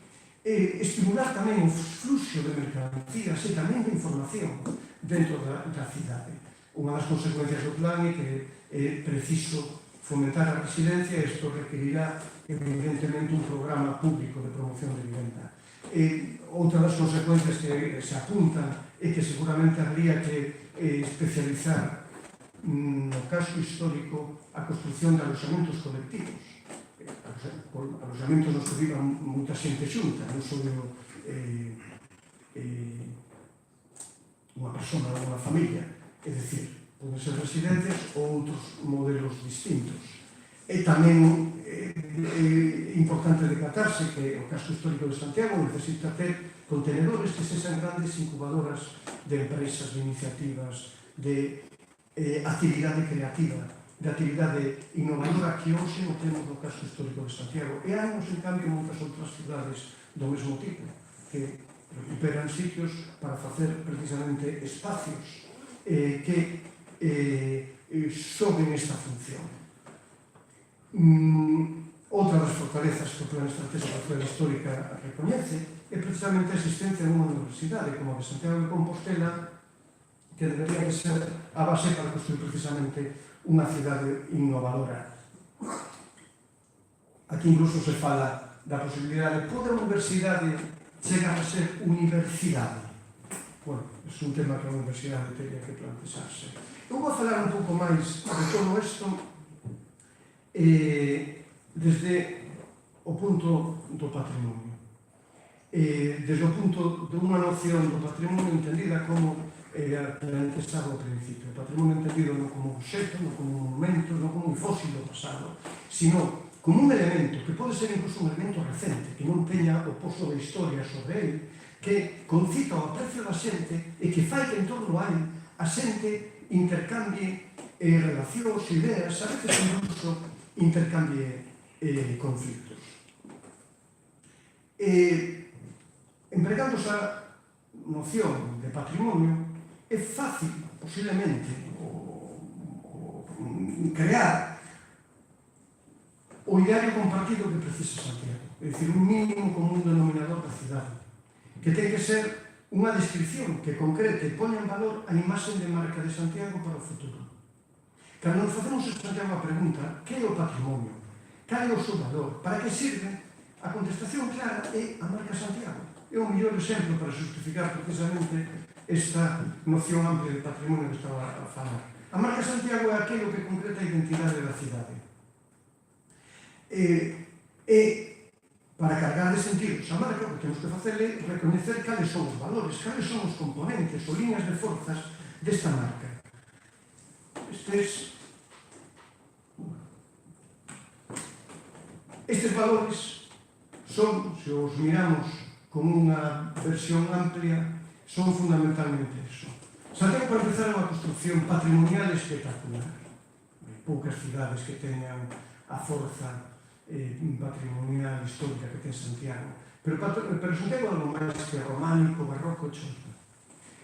D: e estimular tamén o fluxo de mercancías e tamén de información dentro da cidade. Unha das consecuencias do plan é que é preciso fomentar a residencia e isto requerirá evidentemente un programa público de promoción de vivenda. Outra das consecuencias que se apuntan é que seguramente habría que especializar no casco histórico a construción de alojamentos colectivos, alojamentos nos que vivan moita xente xunta, non só unha persona ou unha familia, é dicir, poden ser residencias ou outros modelos distintos. E tamén é importante decatarse que o casco histórico de Santiago necesita ter contenedores que sexan grandes incubadoras de empresas, de iniciativas, de actividade creativa, de actividade innovadora que hoxe non temos no casco histórico de Santiago. E hai, en cambio, moitas outras cidades do mesmo tipo, que recuperan sitios para facer precisamente espacios que soben esta función. Outra das fortalezas que o Plan Estratégico da Cidade Histórica recoñece é precisamente a existencia de unha universidade como a de Santiago de Compostela, que debería de ser a base para construir precisamente unha cidade innovadora. Aquí incluso se fala da posibilidade de poder a universidade chegar a ser universidade. Bueno, é un tema que a universidade teria que plantexarse. Eu vou falar un pouco máis de todo isto desde o punto do patrimonio. Desde o punto de unha noción do patrimonio entendida como plantexado ao principio. O patrimonio entendido non como un obxecto, non como un monumento, non como un fósil do pasado, sino como un elemento que pode ser incluso un elemento recente, que non teña o pozo de historia sobre ele, que concita o aprecio da xente e que fai que en torno a ele a xente intercambie relacións, ideas, a veces incluso intercambie conflitos. Empregando esa noción de patrimonio, é fácil, posiblemente, crear o ideario compartido que precisa Santiago, é dicir, un mínimo común denominador da cidade, que ten que ser unha descripción que concrete e poña en valor a imaxe de marca de Santiago para o futuro. Cando nos facemos en Santiago a pregunta que é o patrimonio, cal é o seu valor, para que sirve, a contestación clara é a marca Santiago. É o mellor exemplo para justificar precisamente esta noción amplia de patrimonio que estaba a falar. A marca Santiago é aquilo que concreta a identidade da cidade. Para cargar de sentidos a marca, o que temos que facer é recoñecer cales son os valores, cales son os componentes ou líneas de forzas desta marca. Estes valores son, se os miramos como unha versión amplia, son fundamentalmente eso. Santiago, para empezar, é unha construcción patrimonial espectacular. Hai poucas cidades que teñan a forza patrimonial histórica que ten Santiago. Pero Santiago é algo máis que románico, barroco, chorto.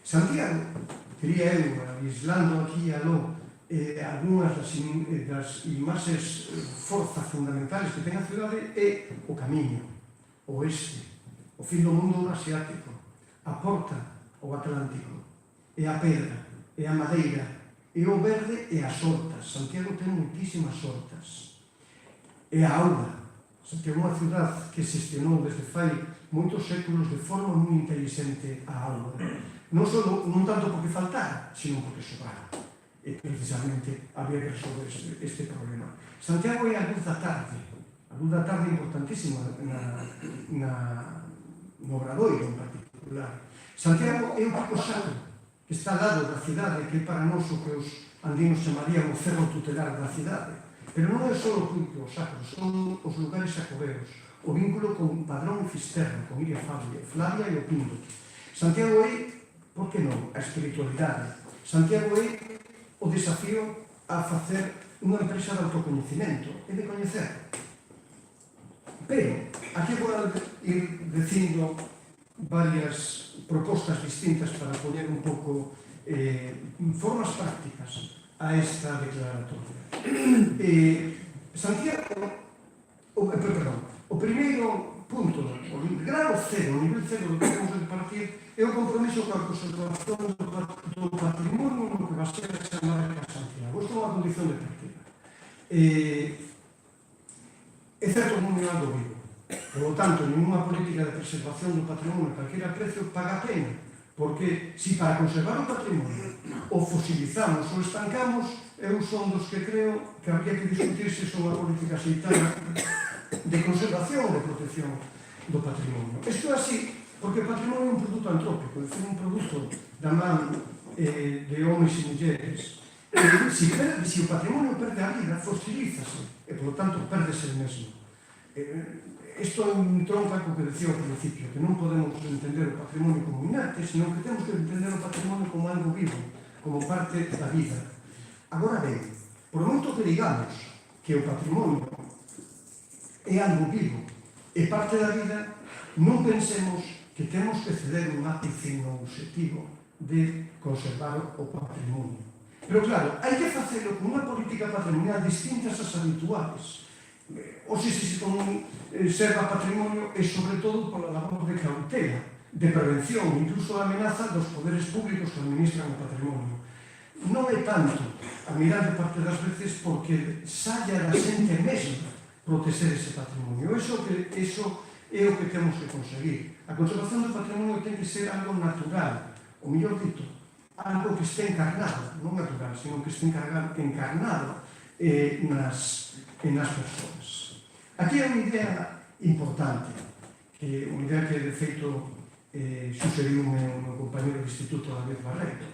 D: Santiago, diría eu, aislando aquí e aló algunhas das imaxes forzas fundamentales que ten a cidade, é o camiño, o oeste, o fin do mundo asiático, a porta, o Atlántico, e a pedra, e a madeira, e o verde e as hortas. Santiago ten moitísimas hortas. E a auga. Santiago é unha cidade que xestionou desde fai moitos séculos de forma moi inteligente a auga. Non tanto porque faltara, sino porque sobrara. E precisamente había que resolver este problema. Santiago é a luz da tarde importantísima no Obradoiro en particular. Santiago é un pico sacro que está ao lado da cidade, que é para nós o que os andinos chamarían o cerro tutelar da cidade. Pero non é só o cúmulo sacro, son os lugares sacoberos, o vínculo con Padrón e Fisterra, con Iria Flavia e o Pindo. Santiago é, por que non, a espiritualidade. Santiago é o desafío a facer unha empresa de autocoñecimento e de coñecer. Pero, aquí vou ir dicindo varias propostas distintas para poñer un pouco formas prácticas a esta declaratoria. Santiago, o primeiro punto, o grado cero, o nivel cero do que temos de partir é o compromiso coa conservación do patrimonio no que va a ser esa marca Santiago. Isto é unha condición de partida. É certo non é algo vivo. Por lo tanto, ninguna política de preservación do patrimonio a calquera precio paga a pena, porque si para conservar o patrimonio o fosilizamos ou estancamos, eu son dos que creo que habría que discutir se son unha política xeitana de conservación ou de protección do patrimonio. Isto é así, porque o patrimonio é un produto antrópico, é un produto da man de homens e mulleres. Se o patrimonio perde a vida, fosilízase, e, por lo tanto, perdese el mesmo. Isto entronca co que decía ao principio, que non podemos entender o patrimonio como inerte, senón que temos que entender o patrimonio como algo vivo, como parte da vida. Agora ben, por moito que digamos que o patrimonio é algo vivo e parte da vida, non pensemos que temos que ceder un ápice no objetivo de conservar o patrimonio. Pero claro, hai que facelo con unha política patrimonial distintas ás habituales. Hoxe se conserva patrimonio e sobre todo pola labor de cautela, de prevención, incluso a amenaza dos poderes públicos que administran o patrimonio. Non é tanto a mirar de parte das veces porque saia da xente mesma proteger ese patrimonio. Eso é o que temos que conseguir. A conservación do patrimonio ten que ser algo natural, ou mellor dito, algo que este encarnado, non natural, sino que este encarnado nas persoas. Aquí hai unha idea importante, unha idea que de feito sucediume o meu compañero do Instituto David Barreto,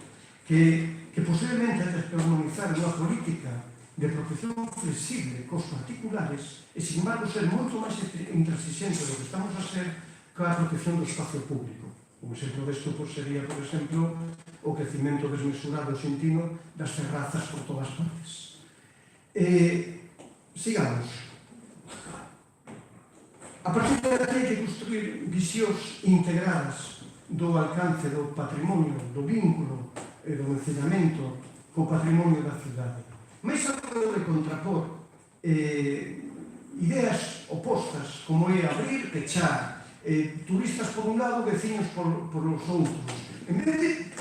D: que posiblemente hai que armonizar unha política de protección flexible cos particulares e, sin embargo, ser moito máis intransigente do que estamos a ser coa protección do espacio público. Un exemplo desto sería, por exemplo, o crecimento desmesurado xentino das terrazas por todas partes. Sigamos. A partir de aquí hai que construir visións integradas do alcance do patrimonio, do vínculo e do ensinamento co patrimonio da cidade. Mais algo de contrapor ideas opostas, como é abrir, pechar, turistas por un lado, veciños por os outros. En vez de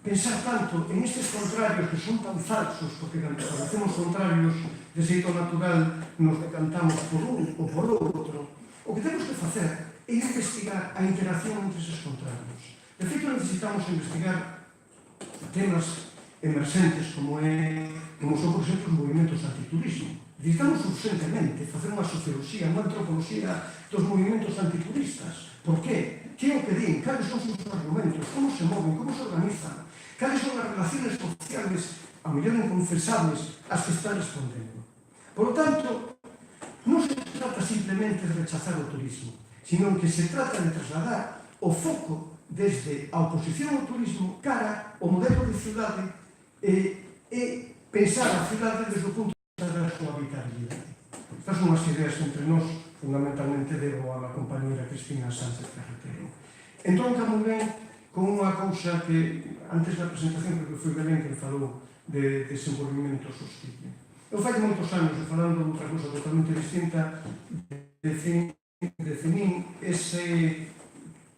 D: pensar tanto en estes contrarios que son tan falsos, porque cando parecemos contrarios de xeito natural nos decantamos por un ou por outro, o que temos que facer é investigar a interacción entre eses contrarios. De feito, necesitamos investigar temas emerxentes como son, por exemplo, os movimentos antiturismo. Necesitamos urgentemente facer unha socioloxía, unha antropoloxía dos movimentos antituristas. Por qué? Que é o que din? Cales son os seus argumentos? Como se moven? Como se organizan? Cales son as relaciones sociales, a mellor inconfesables, as que están respondendo? Por lo tanto, non se trata simplemente de rechazar o turismo, sino que se trata de trasladar o foco desde a oposición ao turismo cara ao modelo de cidade e pensar a cidade desde o punto de vista da súa habitabilidade. Estas son as ideas entre nós, fundamentalmente debo a compañera Cristina Sánchez Carretero. Entronca moi ben con unha cousa que antes da presentación creo que foi Belén que falou de desenvolvimento sostible. Eu fai moitos anos, falando de outra cousa totalmente distinta, definín ese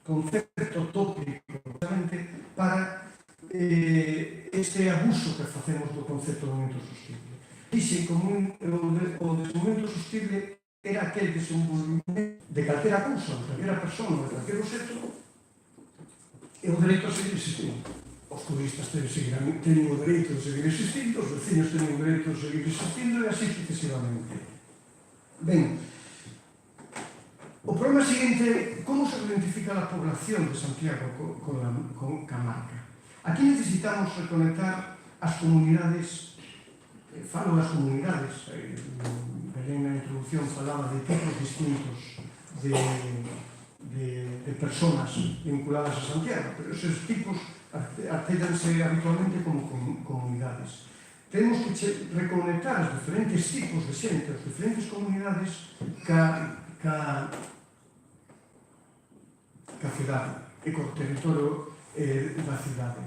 D: concepto tópico para este abuso que facemos do concepto de desenvolvimento sostible. Dixe como o desenvolvimento sostible era aquel desenvolvimento de calquera cousa, de calquera persona, de calquera obxecto, e o dereito a seguir existindo. Os turistas teñen o dereito de seguir existindo, os veciños teñen o dereito de seguir existindo e así sucesivamente. Ben, o problema seguinte, como se identifica a población de Santiago con Camarca? Aquí necesitamos reconectar as comunidades falo das comunidades, Belén na introducción falaba de tipos distintos de personas vinculadas a Santiago, pero esos tipos artellanse habitualmente como comunidades. Temos que reconectar os diferentes tipos de xente, as diferentes comunidades ca cidade e co territorio da cidade.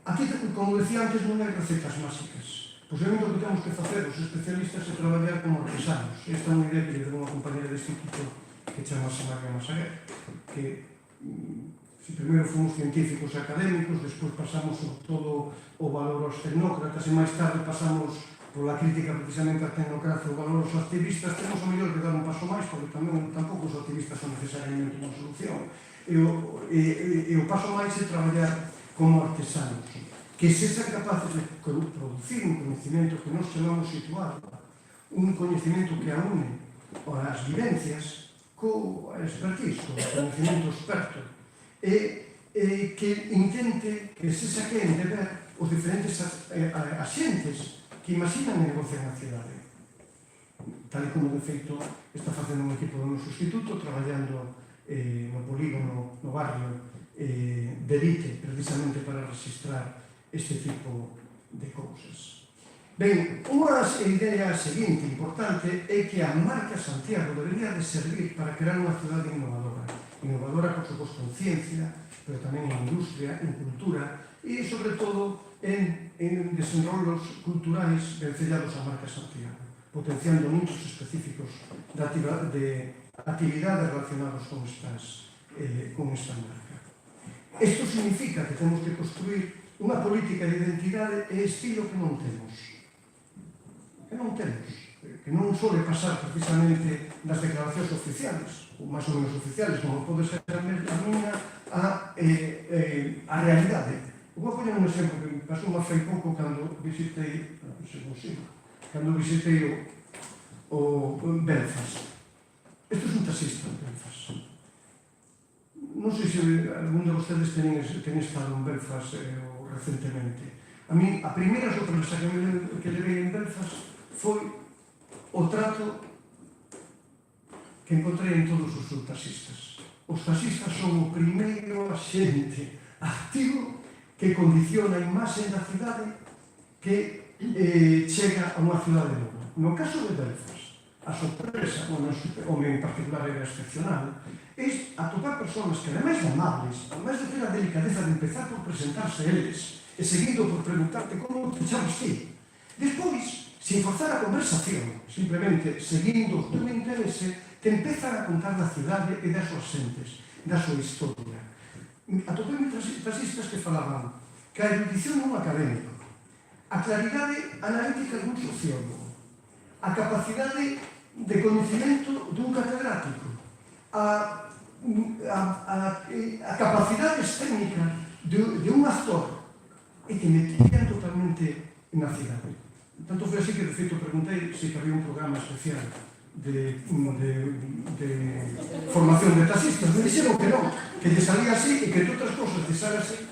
D: Aquí, como decía antes, non hai recetas máxicas. Posiblemente o que temos que facer os especialistas é traballar como artesanos. Esta é unha idea que lle dou unha compañera de instituto que chamase María Masaguer, que si primeiro fomos científicos académicos, despois pasamos todo o valor aos tecnócratas e máis tarde pasamos pola crítica precisamente á tecnocracia o valor aos activistas, temos o mellor que dar un paso máis, porque tampouco os activistas son necesariamente unha solución. E o paso máis é traballar como artesanos, que se sean capaces de producir un conhecimento que nos chamamos situado, un coñecimento que aúne as vivencias coa expertise, co coñecimento experto, e que intente que se saquen de ver os diferentes axentes que imaginan e negocian a cidade. Tal e como, de feito, está facendo un equipo do noso instituto traballando no polígono, no barrio de elite, precisamente para registrar este tipo de cousas. Ben, unha idea seguinte importante é que a marca Santiago debería de servir para crear unha cidade innovadora, por suposto, en ciencia, pero tamén en industria, en cultura e, sobre todo, en desenrollos culturais vencellados á marca Santiago, potenciando nichos específicos de actividades relacionadas con esta marca. Isto significa que temos que construir unha política de identidade e estilo que non temos. Que non suele pasar precisamente das declaracións oficiales, ou máis ou menos oficiales, como pode ser a miña, a realidade. Vou poñer un exemplo que pasou má fai pouco cando visitei o Belfast. Isto é un taxista en Belfast. Non sei se algún de vostedes ten estado en Belfast recentemente. A mí, a primeira sorpresa que levei en Belfast foi o trato que encontrei en todos os seus taxistas. Os taxistas son o primeiro axente activo que condiciona a imaxe da cidade que chega a unha cidade nova. No caso de Belfast, a sorpresa, o meu en particular era excepcional, é atopar persoas que, ademais de amables, ademais de ter a delicadeza de empezar por presentarse eles e seguindo por preguntarte como te chamas ti. Despois, sin forzar a conversación, simplemente seguindo o teu interese, te empezan a contar da cidade e das súas xentes, da súa historia. Atopei taxistas que falaban que a erudición dun académico, a claridade analítica dun sociólogo, a capacidade de coñecimento dun catedrático, a capacidades técnicas de un actor e que metían totalmente na cidade. Tanto foi así que, de feito, preguntei se había un programa especial de formación de taxistas. Me dixeron que non, que lle salía así e que, entre outras cosas, lle sale así.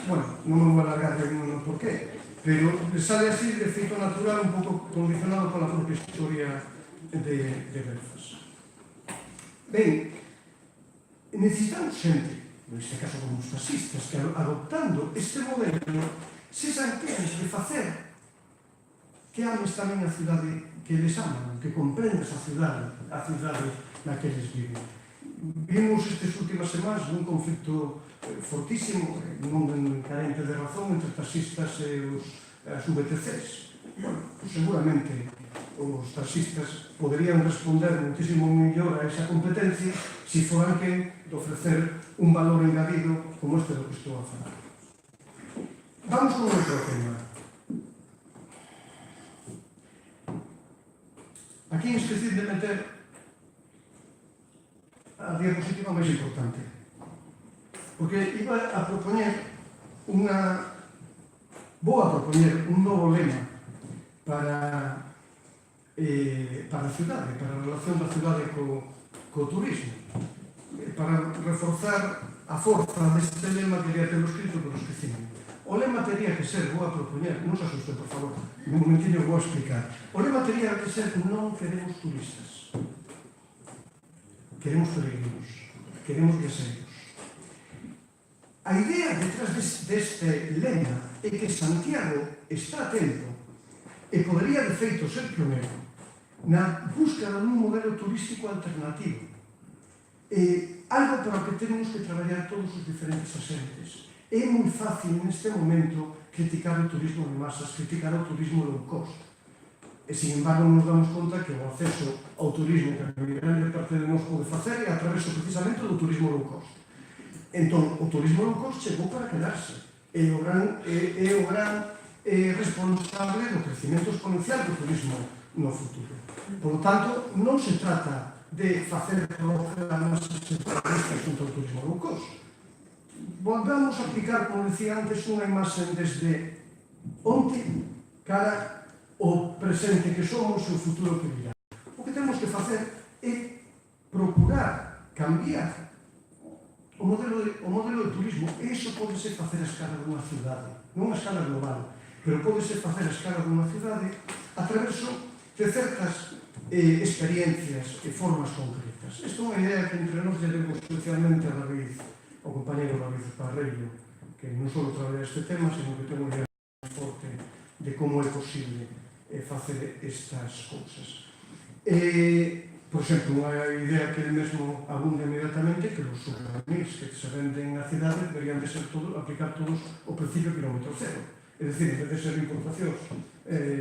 D: Bueno, non me vou alargar de non por qué, pero lle sale así de feito natural, un pouco condicionado pola propia historia de Belfast. Ben, necesitamos xente, neste caso como os taxistas, que adoptando este modelo se sanquean de facer que ames tamén a cidade que les aman, que comprendas a cidade na que eles viven. Vimos estas últimas semanas un conflito fortísimo, non carente de razón, entre taxistas e as VTCs. Bueno, seguramente os taxistas poderían responder muitísimo mellor a esa competencia se foran que de ofrecer un valor engadido como este do que estou a falar. Vamos con outro tema. Aquí esqueci de meter a diapositiva máis importante, porque iba a propoñer un novo lema para a cidade, para a relación da cidade co turismo, para reforzar a forza deste lema que quería ter escrito, pero esquecime. O o lema teria que ser, vou a propoñer, non se asusten, por favor, un momentinho vou a explicar. O lema teria que ser non queremos turistas, queremos peregrinos, queremos viaxeiros. A idea detrás deste lema é que Santiago está atento e podería de feito ser pionero na búsqueda dun modelo turístico alternativo. Algo para o que temos que traballar todos os diferentes asentes. É moi fácil neste momento criticar o turismo de masas, criticar o turismo low cost. E, sin embargo, nos damos conta que o acceso ao turismo que a grande parte de nós pode facer é a través precisamente do turismo low cost. Entón, o turismo low cost chegou para quedarse. É o gran responsable do crecimento exponencial do turismo no futuro. Por lo tanto, non se trata de facer programas centralistas contra o turismo low cost. Volvamos a aplicar, como decía antes, unha imaxe desde onte cara o presente que somos e o futuro que virá. O que temos que facer é procurar cambiar o modelo de turismo. E iso pode ser facer a escala dunha cidade, non a escala global, pero pode ser facer a escala dunha cidade a través de certas experiencias e formas concretas. Esta é unha idea que entre nós debemos especialmente a David, o compañero David Parreiro, que non só traballa este tema, sino que ten unha idea máis forte de como é posible facer estas cousas. Por exemplo, unha idea que ele mesmo abunda inmediatamente, que os souvenirs que se venden na cidade deberían de ser aplicar todos o principio kilómetro cero. É dicir, en vez de ser importacións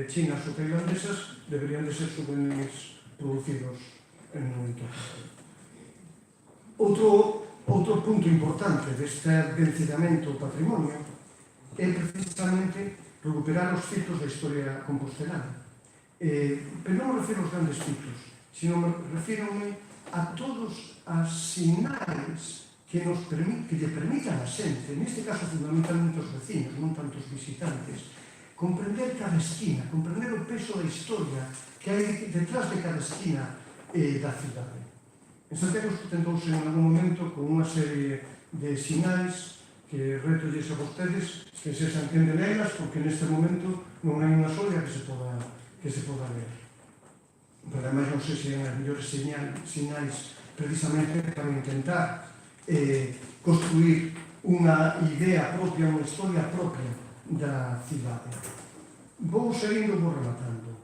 D: chinas ou tailandesas, deberían de ser souvenirs producidos en un entorno. Outro punto importante deste vencillamento ao patrimonio é precisamente recuperar os citos da historia compostelana. Pero non me refiro aos grandes citos, sino me refiro a todos as sinais que lle permitan a xente, neste caso fundamentalmente os vecinos, non tantos visitantes, comprender cada esquina, comprender o peso da historia que hai detrás de cada esquina da cidade. En Santiago tentouse en algún momento con unha serie de sinais que retolles a vostedes que se entenden elas, porque neste momento non hai unha sola que se poda ler. Pero ademais non sei se hai as mellores sinais precisamente para intentar construir unha idea propia, unha historia propia da cidade. Vou seguindo, vou relatando.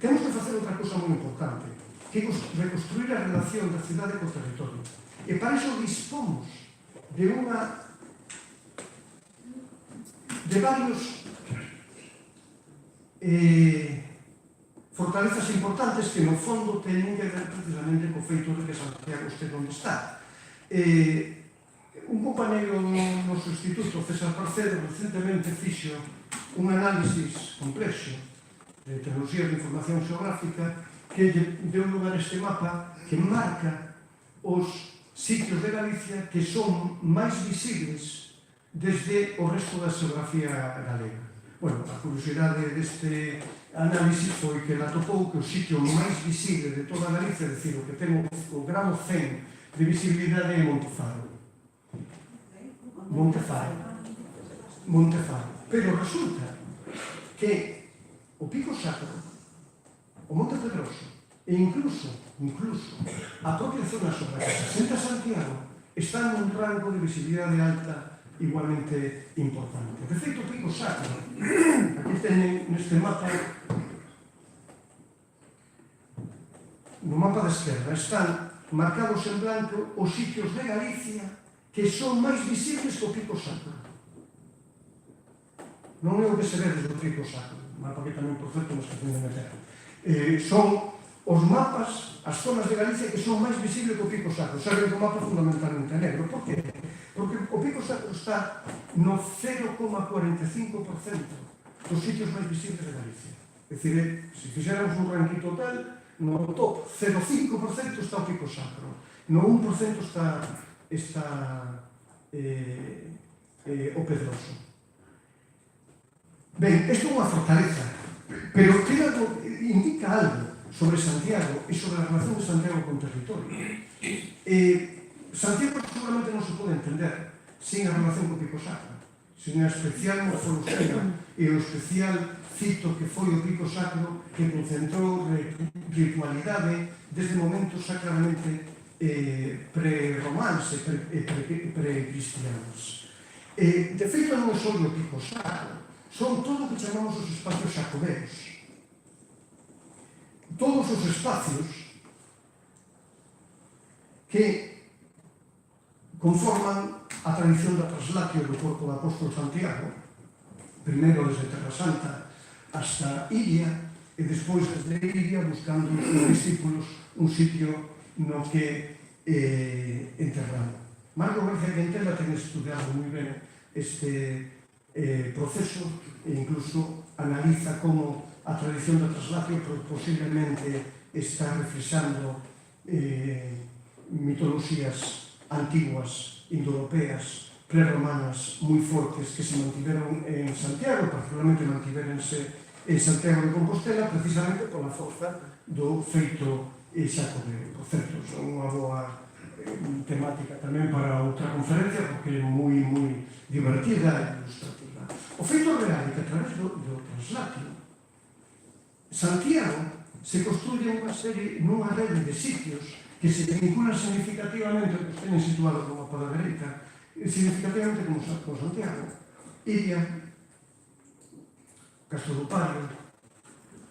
D: Temos que facer outra cousa moi importante, que é reconstruir a relación da cidade co territorio. E para iso dispomos de varios fortalezas importantes que no fondo teñen que ver precisamente co feito de que Santiago este onde está. Un compañeiro do noso instituto, César Parcedo, recentemente fixo un análisis complexo de tecnoloxía de información xeográfica que deu lugar a este mapa que marca os sitios de Galicia que son máis visibles desde o resto da xeografía galega. Bueno, a curiosidade deste análisis foi que la topou que o sitio máis visible de toda Galicia, é dicir, o que ten o grado 100 de visibilidade é Montefaro. Pero resulta que o Pico Sacro, o Monte Pedroso e incluso a propia zona sobre a que se asenta Santiago están nun rango de visibilidade alta igualmente importante. De feito, o Pico Sacro, aquí teñen neste mapa, no mapa da esquerda, están marcados en blanco os sitios de Galicia que son máis visibles que o Pico Sacro. Non é o que se ve desde o Pico Sacro, mapa que tamén, por certo, nos que de meter. Son os mapas, as zonas de Galicia que son máis visibles que o Pico Sacro. Saben que o mapa fundamentalmente negro. Por qué? Porque o Pico Sacro está no 0,45% dos sitios máis visibles de Galicia. É dicir, se fixéramos un ranking total, no top 0,5% está o Pico Sacro. No 1% está o Pedroso. Ben, isto é unha fortaleza, pero indica algo sobre Santiago e sobre a relación de Santiago con o territorio. Santiago seguramente non se pode entender sin a relación co Pico Sacro. sino a especial morfología e o especial cito que foi o pico sacro que concentrou ritualidade desde momentos sacramente pre-romans e pre-cristianos. De feito, non é só o pico sacro, son todo o que chamamos os espacios sacoberos. Todos os espacios que conforman a tradición da traslatio do corpo do apóstolo Santiago, primeiro desde Terra Santa hasta Iria, e despois desde Iria buscando os discípulos un sitio no que enterrado. Marco García Quintela ten estudiado moi ben este proceso e incluso analiza como a tradición da traslatio posiblemente está reflexando mitoloxías antiguas, indoeuropeas, prerromanas moi fortes que se mantiveron en Santiago, particularmente mantiverense en Santiago de Compostela precisamente pola forza do feito xacobeo. Por certo, son unha boa temática tamén para outra conferencia porque é moi divertida e ilustrativa. O feito real é que a través do traslatio Santiago se construye nunha rede de sitios que se vinculan significativamente, que estén situados no mapa da dereita, significativamente como Santiago, Iria, Castro do Paio,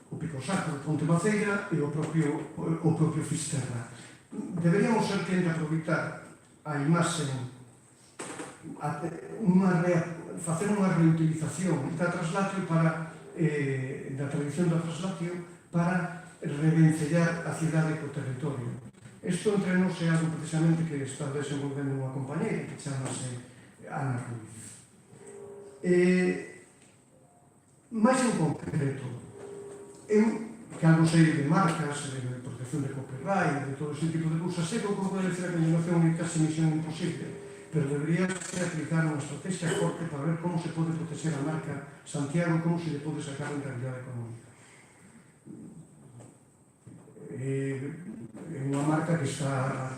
D: o Pico Sacro, Ponte Maceira e o propio Fisterra. Deberíamos ser que aproveitar a imaxe, facer unha reutilización da traslatio da tradición da traslatio para revencellar a cidade co territorio. Isto entre nós é algo precisamente que está desenvolvendo unha compañera que chamase Ana Ruiz. Mais en concreto, eu que algo sei de marcas, de protección de copyright, de todo ese tipo de cousas, sei que o que pode decir a continuación é casi misión imposible, pero debería aplicar unha estrategia forte para ver como se pode proteger a marca Santiago e como se le pode sacar rentabilidade económica. É unha marca que está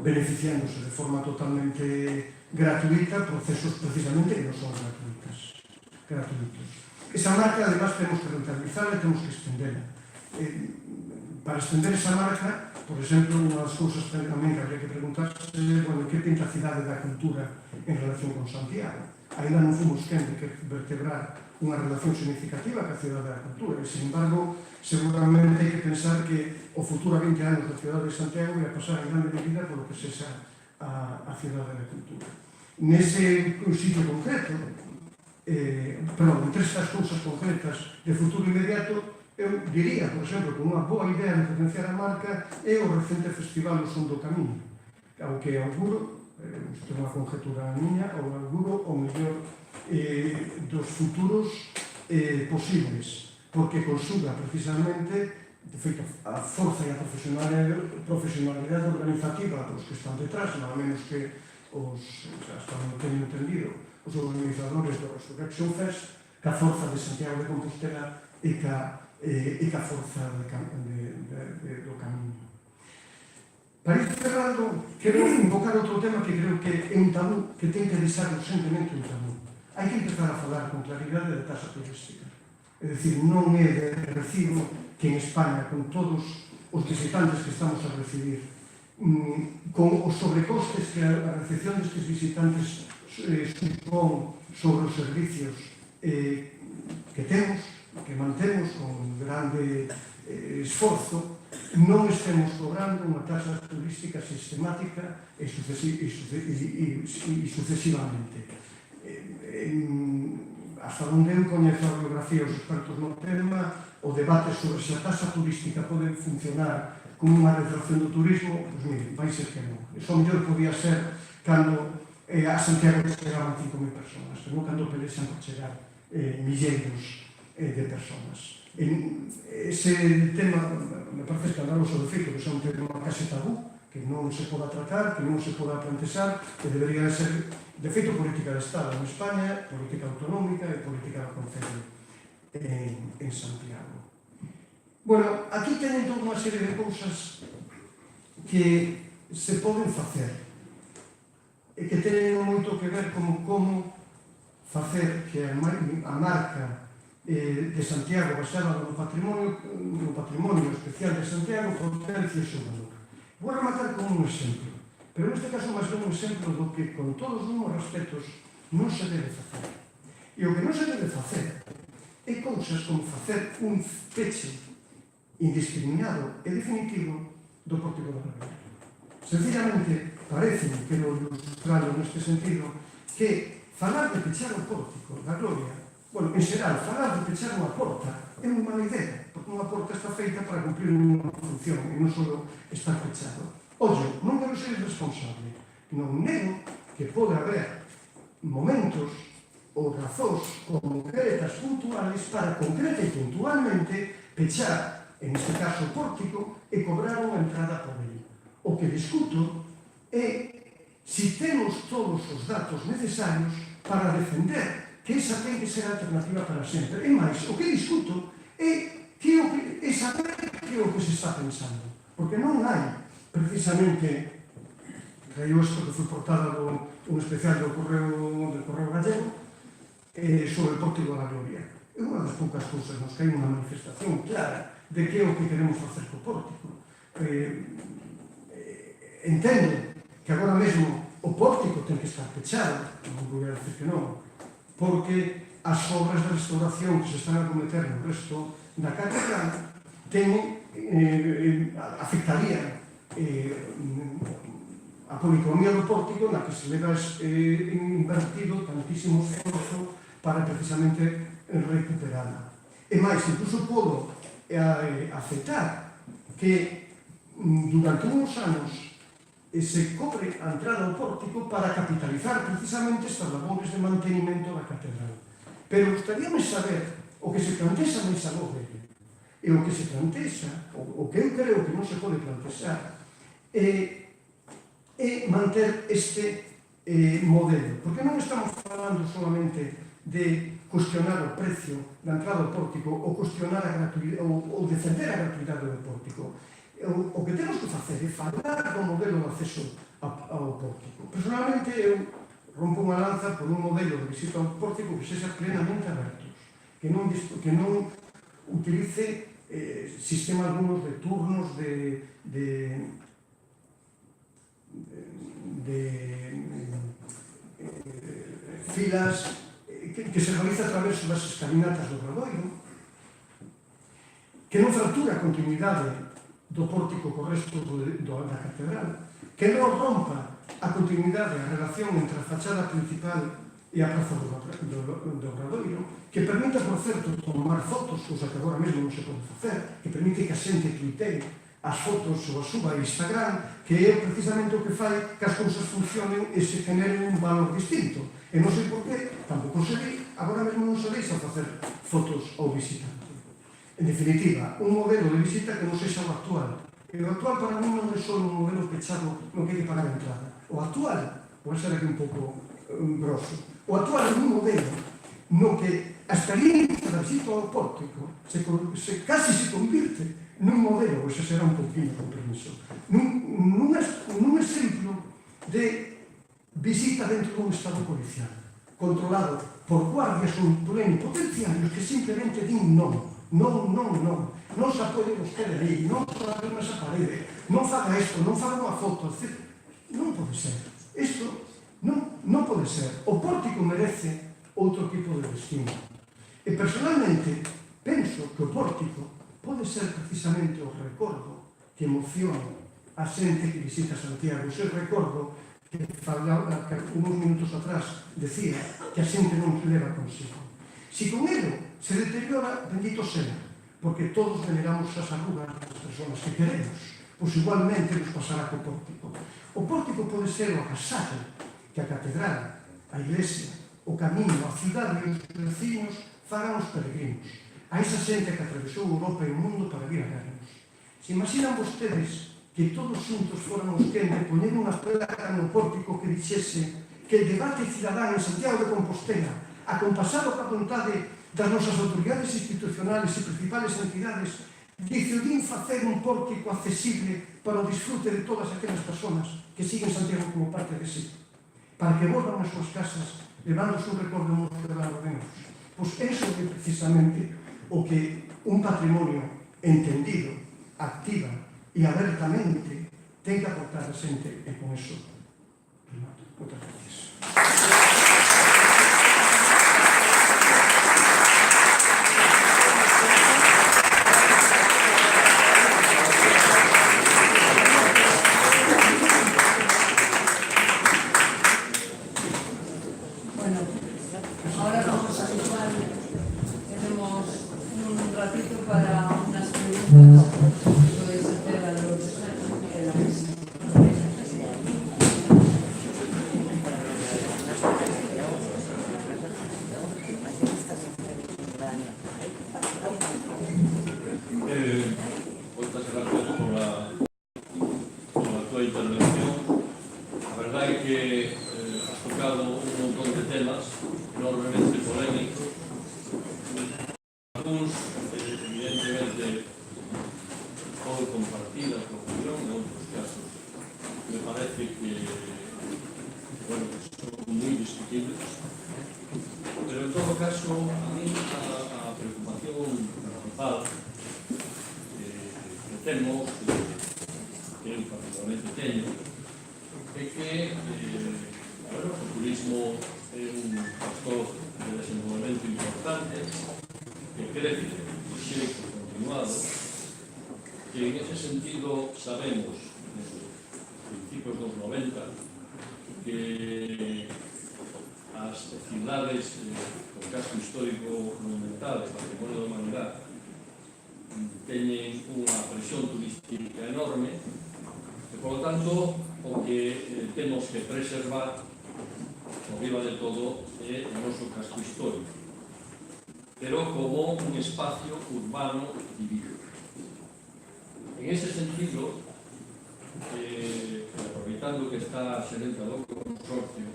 D: beneficiándose de forma totalmente gratuita procesos precisamente que non son gratuitos. Esa marca, además, temos que rentabilizarla e temos que extenderla. Para extender esa marca, por exemplo, unha das cousas tamén que habría que preguntarse é que pinta a cidade da cultura en relación con Santiago. Ainda non fomos quen de que vertebrar unha relación significativa ca cidade da cultura e, sin embargo, seguramente hai que pensar que o futuro a 20 anos da cidade de Santiago vai a pasar en grande medida polo que sexa a cidade da cultura. Nese sitio concreto, entre estas cousas concretas de futuro inmediato, eu diría, por exemplo, que unha boa idea de potenciar a marca é o recente Festival O Son do Camiño, aunque auguro, isto é unha conjetura miña, auguro o mellor dos futuros posibles, porque consuga precisamente, de feito, a forza e a profesionalidade organizativa dos que están detrás, nada menos que hasta onde teño entendido, os organizadores do Resurrection Fest, ca forza de Santiago de Compostela e ca forza do camiño. Para ir cerrando, quero invocar outro tema que creo que é un tabú, que ten que deixar urgentemente un tabú. Hai que empezar a falar con claridade da taxa turística. É dicir, non é de recibo que en España, con todos os visitantes que estamos a recibir, con os sobrecostes que a recepción destes visitantes supón sobre os servicios que temos, que mantemos con grande esforzo, non estemos cobrando unha taxa turística sistemática e sucesivamente. Hasta onde eu coñezo a biografía os expertos no tema, o debate sobre se a taxa turística pode funcionar como unha retracción do turismo, pois mire, vai ser que non. Eso mellor podía ser cando a Santiago chegaban 5.000 personas, pero non cando pelexan por chegar milleiros de personas. Ese tema me parece escandaloso de feito, que é un tema case tabú, que non se poda tratar, que non se poda plantexar, que debería ser, de feito, política de Estado en España, política autonómica e política do Concello en Santiago. Bueno, aquí teñen toda unha serie de cousas que se poden facer e que ten moito que ver como facer que a marca de Santiago basada no patrimonio especial de Santiago potencie o seu valor. Vou rematar con un exemplo, pero neste caso máis ben un exemplo do que con todos os respetos non se debe facer. E o que non se debe facer é cousas como facer un peche indiscriminado e definitivo do Pórtico da Gloria. Sencillamente, parece, quero ilustrarlo neste sentido, que falar de pechar o Pórtico da Gloria, bueno, en xeral, falar de pechar unha porta é unha mala idea, porque unha porta está feita para cumplir unha función e non só estar pechado. Ollo, non quero ser irresponsable, non nego que pode haber momentos ou razóns concretas puntuales para concreta e puntualmente pechar, en este caso o pórtico, e cobrar unha entrada por ele. O que discuto é si temos todos os datos necesarios para defender que esa ten que ser alternativa para sempre. E máis, o que discuto é saber que é o que se está pensando. Porque non hai, precisamente, traio isto que foi portada un especial do Correo Gallego sobre o Pórtico da Gloria. É unha das poucas cousas nos que hai unha manifestación clara de que é o que queremos facer co Pórtico. Entendo que agora mesmo o Pórtico ten que estar pechado, non vou decir que non, porque as obras de restauración que se están a cometer no resto da catedral afectarían a policromía do pórtico na que se leva invertido tantísimo esforzo para precisamente recuperarla. E máis, incluso podo aceptar que durante uns anos se cobre a entrada ao pórtico para capitalizar precisamente estas labores de mantenimento da catedral. Pero gustaríame saber o que se plantexa máis aló dele. E o que se plantexa, o que eu creo que non se pode plantexar, é manter este modelo. Porque non estamos falando solamente de cuestionar o precio da entrada ao pórtico ou cuestionar ou defender a gratuidade do pórtico. O que temos que facer é falar do modelo de acceso ao pórtico. Personalmente, eu rompo unha lanza por un modelo de visita ao pórtico que sexa plenamente abertos, que non utilice sistema algunos de turnos de filas que se realiza a través das escalinatas do Obradoiro, que non fractura a continuidade do pórtico co resto da catedral, que non rompa a continuidade, a relación entre a fachada principal e a praza do Obradoiro, que permita, por certo, tomar fotos, cousa que agora mesmo non se pode facer, que permite que a xente tuitee as fotos ou a suba a Instagram, que é precisamente o que fai que as cousas funcionen e se generen un valor distinto. E non sei por qué, tampouco se ve, agora mesmo non se deixa facer fotos ao visitante. En definitiva, un modelo de visita que non sexa o actual. E o actual para mí non é só un modelo pechado no que hai que pagar a entrada. O actual, pode ser aquí un pouco grosso, o actual é un modelo no que a experiencia da visita ao pórtico casi se convirte nun modelo, ou xa será un pouquinho con permiso, nun exemplo de visita dentro dun estado policial, controlado por guardias ou plenipotenciarios que simplemente din non. Non se apoie vostede aí, non se apoie nesa parede, non faga isto, non faga unha foto, etc. Non pode ser. Isto non pode ser. O pórtico merece outro tipo de destino. E personalmente penso que o pórtico pode ser precisamente o recordo que emociona a xente que visita Santiago. Ese recordo que uns minutos atrás decía que a xente non leva consigo. Si con ele se deteriora, bendito sea, porque todos veneramos as arrugas das persoas que queremos, pois igualmente nos pasará co pórtico. O pórtico pode ser o agasallo que a catedral, a iglesia, o camiño, a cidade e os vecinos fagan os peregrinos, a esa xente que atravesou Europa e o mundo para vir a vernos. Se imaginan vostedes que todos xuntos fóramos quen de poñer unha placa no pórtico que dixese que el debate cidadán en Santiago de Compostela, acompasado coa vontade das nosas autoridades institucionales e principales entidades, decidín facer un pórtico accesible para o disfrute de todas aquelas persoas que siguen Santiago como parte de sí. para que volvan ás súas casas levando o seu recordo nos quebrados de nós. Pois eso é precisamente o que un patrimonio entendido, activa e abertamente ten que aportar a xente, e con eso remato. Moitas gracias.
A: Bueno, ahora vamos a dejar, tenemos un ratito para unas preguntas que podéis hacer a los de la mesa.
E: Moitas gracias pola tua intervención. A verdade é que has tocado un montón de temas enormemente polémicos. Alguns, evidentemente, podo compartir a tua opinión, en outros casos me parece que, bueno, son moi discutibles. Pero, en todo caso, a mí a preocupación principal que temos, que eu particularmente teño, é que bueno, o turismo é un factor de desenvolvemento importante que crece de xeito continuado, que en ese sentido sabemos desde principios dos 90 que as cidades con casco histórico monumental e patrimonio da humanidade teñen unha presión turística enorme e, por lo tanto, o que temos que preservar por riba de todo é o noso casco histórico, pero como un espacio urbano vivido. En ese sentido, aproveitando que está a xerente do consorcio,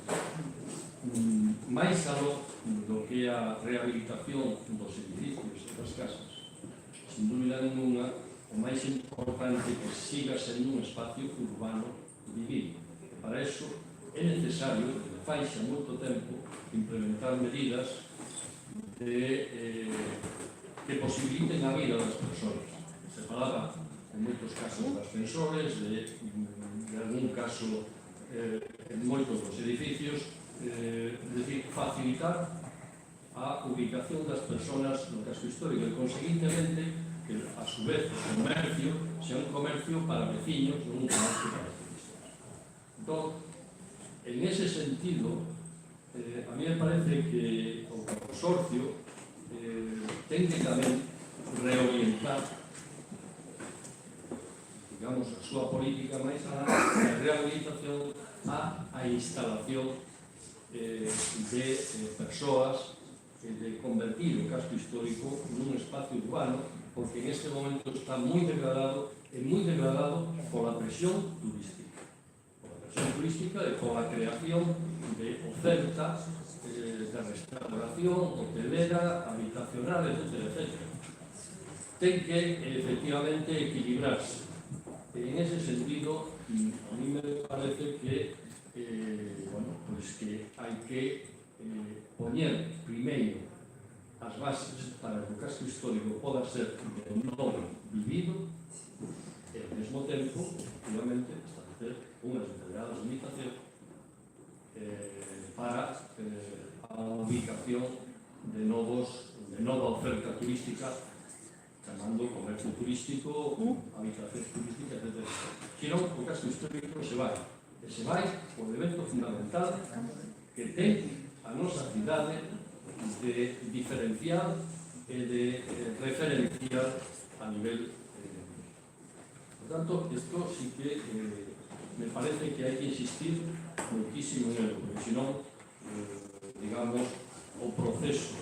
E: máis aló do que a rehabilitación dos edificios e das casas, sin dúbida ninguna, o máis importante que siga sendo un espacio urbano vivido. Para eso é necesario, desde fai xa moito tempo, implementar medidas que posibiliten a vida das persoas. Se falaba en moitos casos de ascensores, de algún caso en moitos dos edificios, decir, facilitar a ubicación das persoas no casco histórico e, conseguintemente, que a su vez o comercio sea un comercio para veciños, non un comercio para turistas. Entón, en ese sentido, a mí me parece que o consorcio ten que tamén reorientar, digamos, a súa política máis a rehabilitación, a instalación de persoas, de convertir o casco histórico nun espacio urbano, porque en este momento está moi degradado pola presión turística. Pola presión turística e pola creación de ofertas de restauración, hotelera, habitacional, etc. Ten que, efectivamente, equilibrarse. En ese sentido, a mí me parece que, bueno, pues que hai que poñer primeiro as bases para que o casco histórico poda ser de novo vivido e, ao mesmo tempo, obviamente, establecer unhas determinadas limitacións para a ubicación de nova oferta turística, chamando comercio turístico, habitacións turísticas, etc. Senón, o casco histórico se vai por elemento fundamental que ten a nosa cidade de diferencial e de referencial a nivel. Por tanto, isto sí que me parece que hai que insistir muchísimo en ello, porque senón, digamos, o proceso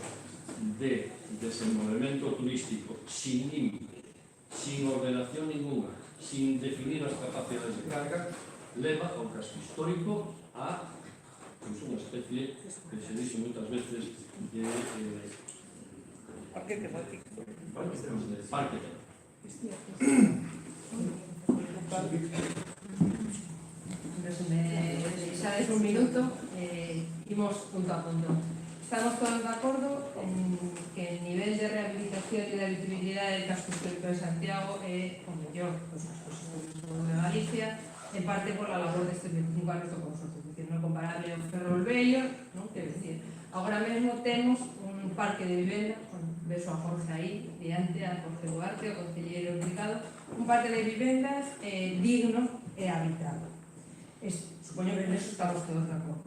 E: de desenvolvemento turístico sin límite, sin ordenación ninguna, sin definir as capacidades de carga, leva ao casco histórico a unha especie que se dice moitas veces de parque temático. De parque temático.
B: Si me deixades un minuto, imos punto a punto. Estamos todos de acordo en que el nivel de rehabilitación e de habitabilidade del casco histórico de Santiago é o mellor dos cascos históricos de Galicia, en parte por la labor destes 25 anos do consorcio, es decir, non é comparable ao Ferrol Vello, non? Quero decir, agora mesmo temos un parque de vivenda, beso a Jorge aí, diante a Jorge Duarte, o concelleiro implicado, un parque de vivendas digno e habitado. Supoño que en eso estamos todos de acordo.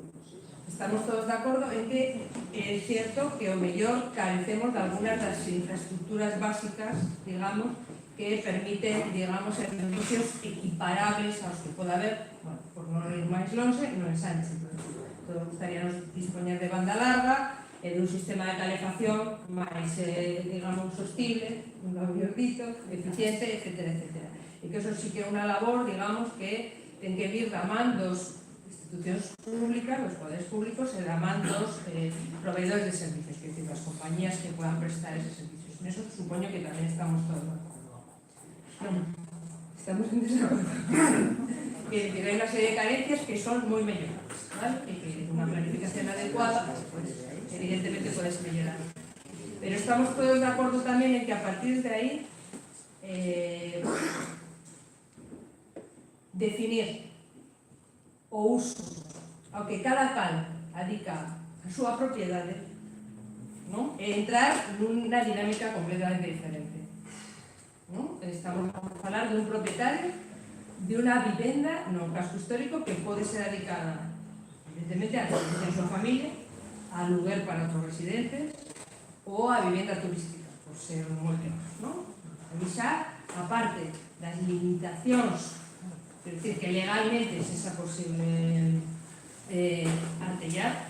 B: Estamos todos de acordo en que é cierto que o mellor carecemos de algunas das infraestructuras básicas, digamos, que permiten, digamos, servicios equiparables aos que poda haber, bueno, por non ir máis longe, no ensanche. Todos gustaríamos dispoñer de banda larga e dun sistema de calefacción máis, digamos, sostible, un mellor dito, eficiente, etcétera, etcétera. E que eso sí que é unha labor, digamos, que ten que vir da man dos institucións públicas, los poderes públicos e da man dos proveedores de servicios, que decir, as compañías que puedan prestar esos servicios. En eso supoño que tamén estamos todos de acordo. Non, estamos en desacordo. Que hay unha serie de carencias que son moi mellorables, ¿vale? E que unha planificación adecuada, pues, evidentemente podes mellorar. Pero estamos todos de acordo tamén en que a partir de aí definir o uso ao que cada cal adica a súa propiedade, non? E entrar nunha dinámica completamente diferente, non? Estamos a falar dun propietario de unha vivenda no casco histórico que pode ser adicada evidentemente a residencia de súa familia, a lugar para outros residentes ou a vivenda turística, por ser moi claros, non? Avisar, aparte das limitacións, es decir, que legalmente es esa posible artellar.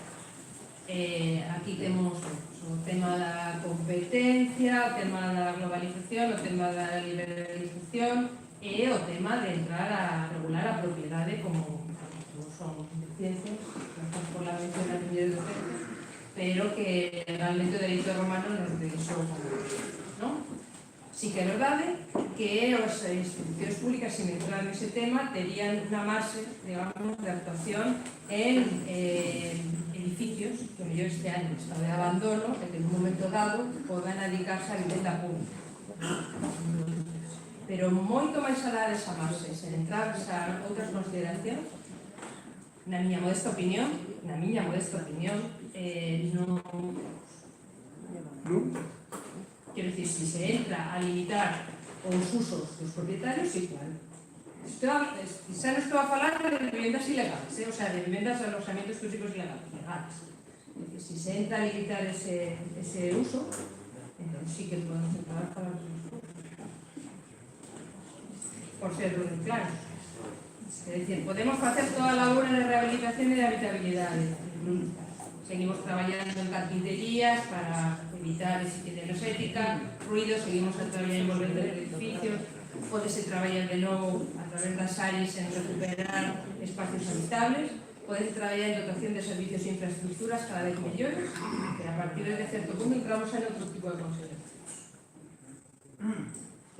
B: Aquí tenemos o tema da competencia, o tema da globalización, o tema da liberalización e o tema de entrar a regular a propiedade como son ciencias, non por la mención a miles de veces, pero que legalmente o dereito romano nos deixou, non? Sí que é verdade que as institucións públicas, sin entrar nese tema, terían unha marxe, digamos, de actuación en edificios que mellor este año está de abandono e que en un momento dado podan adicarse a vivenda pública. Pero moito máis alá desa marxe, sen entrar a outras consideracións, na miña modesta opinión, Quiero decir, si se entra a limitar os usos dos propietarios, sí, claro. Xa non estou a falar de viviendas ilegales, o sea, de viviendas de alojamientos turísticos ilegales. Es decir, si se entra a limitar ese uso, entonces sí que podemos entrar a falar de los por ser claros. Es decir, podemos facer toda a labor de rehabilitación e de habitabilidade. Seguimos traballando en carpinterías para evitar exigencia energética, ruido, seguimos a traballar en envolvente de edificios, podese traballar de novo a través das áreas en recuperar espacios habitables, podese traballar en dotación de servicios e infraestructuras cada vez mellores, que a partir de certo punto entramos en outro tipo de consideración.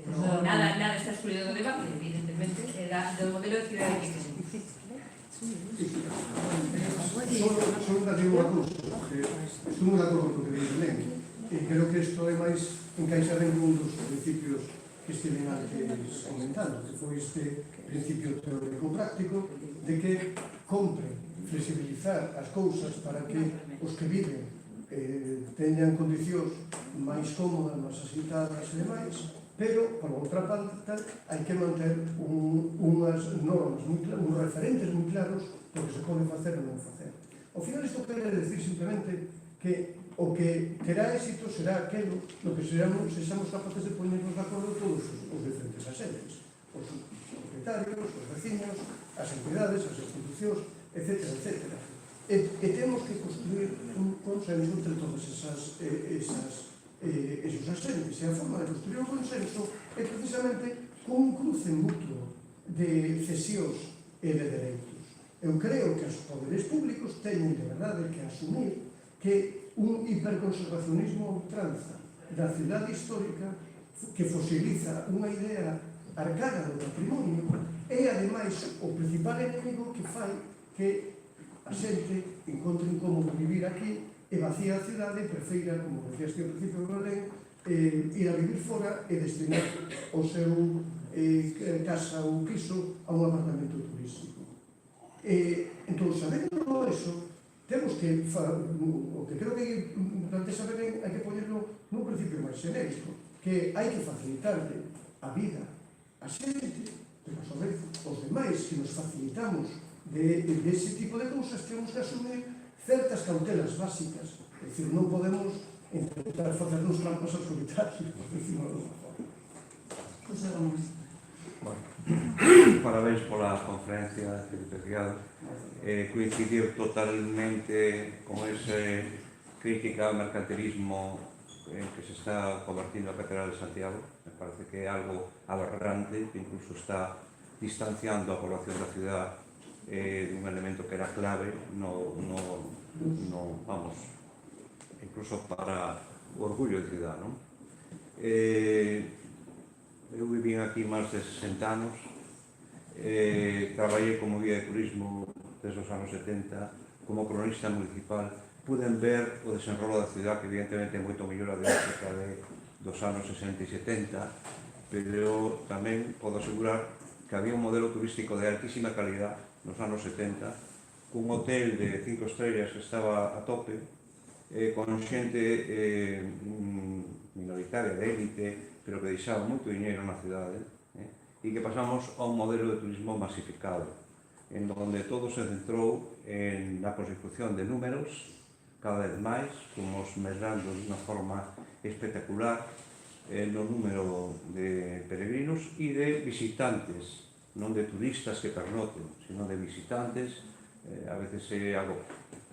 B: Pero nada está excluido do debate, evidentemente, do modelo de cidade que queremos.
C: Só digo unha cousa, estou moi de acordo con o que dice Belén, e creo que isto é máis encaixar en un dos principios que estiven antes comentando, que foi este principio teórico práctico de que compre flexibilizar as cousas para que os que viven teñan condicións máis cómodas, máis asentadas e demais, pero, por outra parte, hai que manter unhas normas, uns referentes moi claros do que se pode facer ou non facer. Ao final, isto quere decir simplemente que o que terá éxito será aquilo no que sexamos capaces de ponernos de acordo todos os diferentes agentes, os propietarios, os vecinos, as entidades, as institucións, etc. E temos que construir un consenso entre todas esos agentes. E a forma de construir un consenso é precisamente con un cruce mutuo de cesións e de dereitos. Eu creo que os poderes públicos teñen de verdade que asumir que un hiperconservacionismo a ultranza da cidade histórica que fosiliza unha idea arcana do patrimonio é, ademais, o principal enemigo que fai que a xente encontren como vivir aquí e vacía a cidade e prefeira, como decías que ao principio de Belén, ir a vivir fora e destinar o seu casa ou piso a un apartamento turístico. Entón, sabendo eso, temos que, o que creo que plantesa Belén, hai que poñerlo nun principio máis xenérico, que hai que facilitarle a vida a xente, pero a vez os demais que nos facilitamos dese tipo de cousas temos que asumir certas cautelas básicas. É dicir, non podemos intentar facernos trampas ao solitario, por decirlo de alguma forma.
A: José Gómez.
F: Parabéns pola conferencia, Felipe Criado. Coincidir totalmente con esa crítica ao mercantilismo en que se está convertindo a Catedral de Santiago. Me parece que é algo aberrante, que incluso está distanciando a población da ciudad dun elemento que era clave vamos, incluso para o orgullo de ciudad, non? Eu viví aquí máis de 60 anos, traballei como guía de turismo desde os anos 70, como cronista municipal, puden ver o desenrolo da ciudad, que evidentemente é moito mellor a de época dos anos 60 e 70, pero tamén podo asegurar que había un modelo turístico de altísima calidad nos anos 70, cun hotel de 5 estrellas que estaba a tope, con xente minoritaria, de élite, pero que deixaba moito dinheiro na cidade, e que pasamos a un modelo de turismo masificado, en donde todo se centrou na consecución de números, cada vez máis, como os medrando de unha forma espectacular no número de peregrinos e de visitantes, non de turistas que pernoten, sino de visitantes. A veces é algo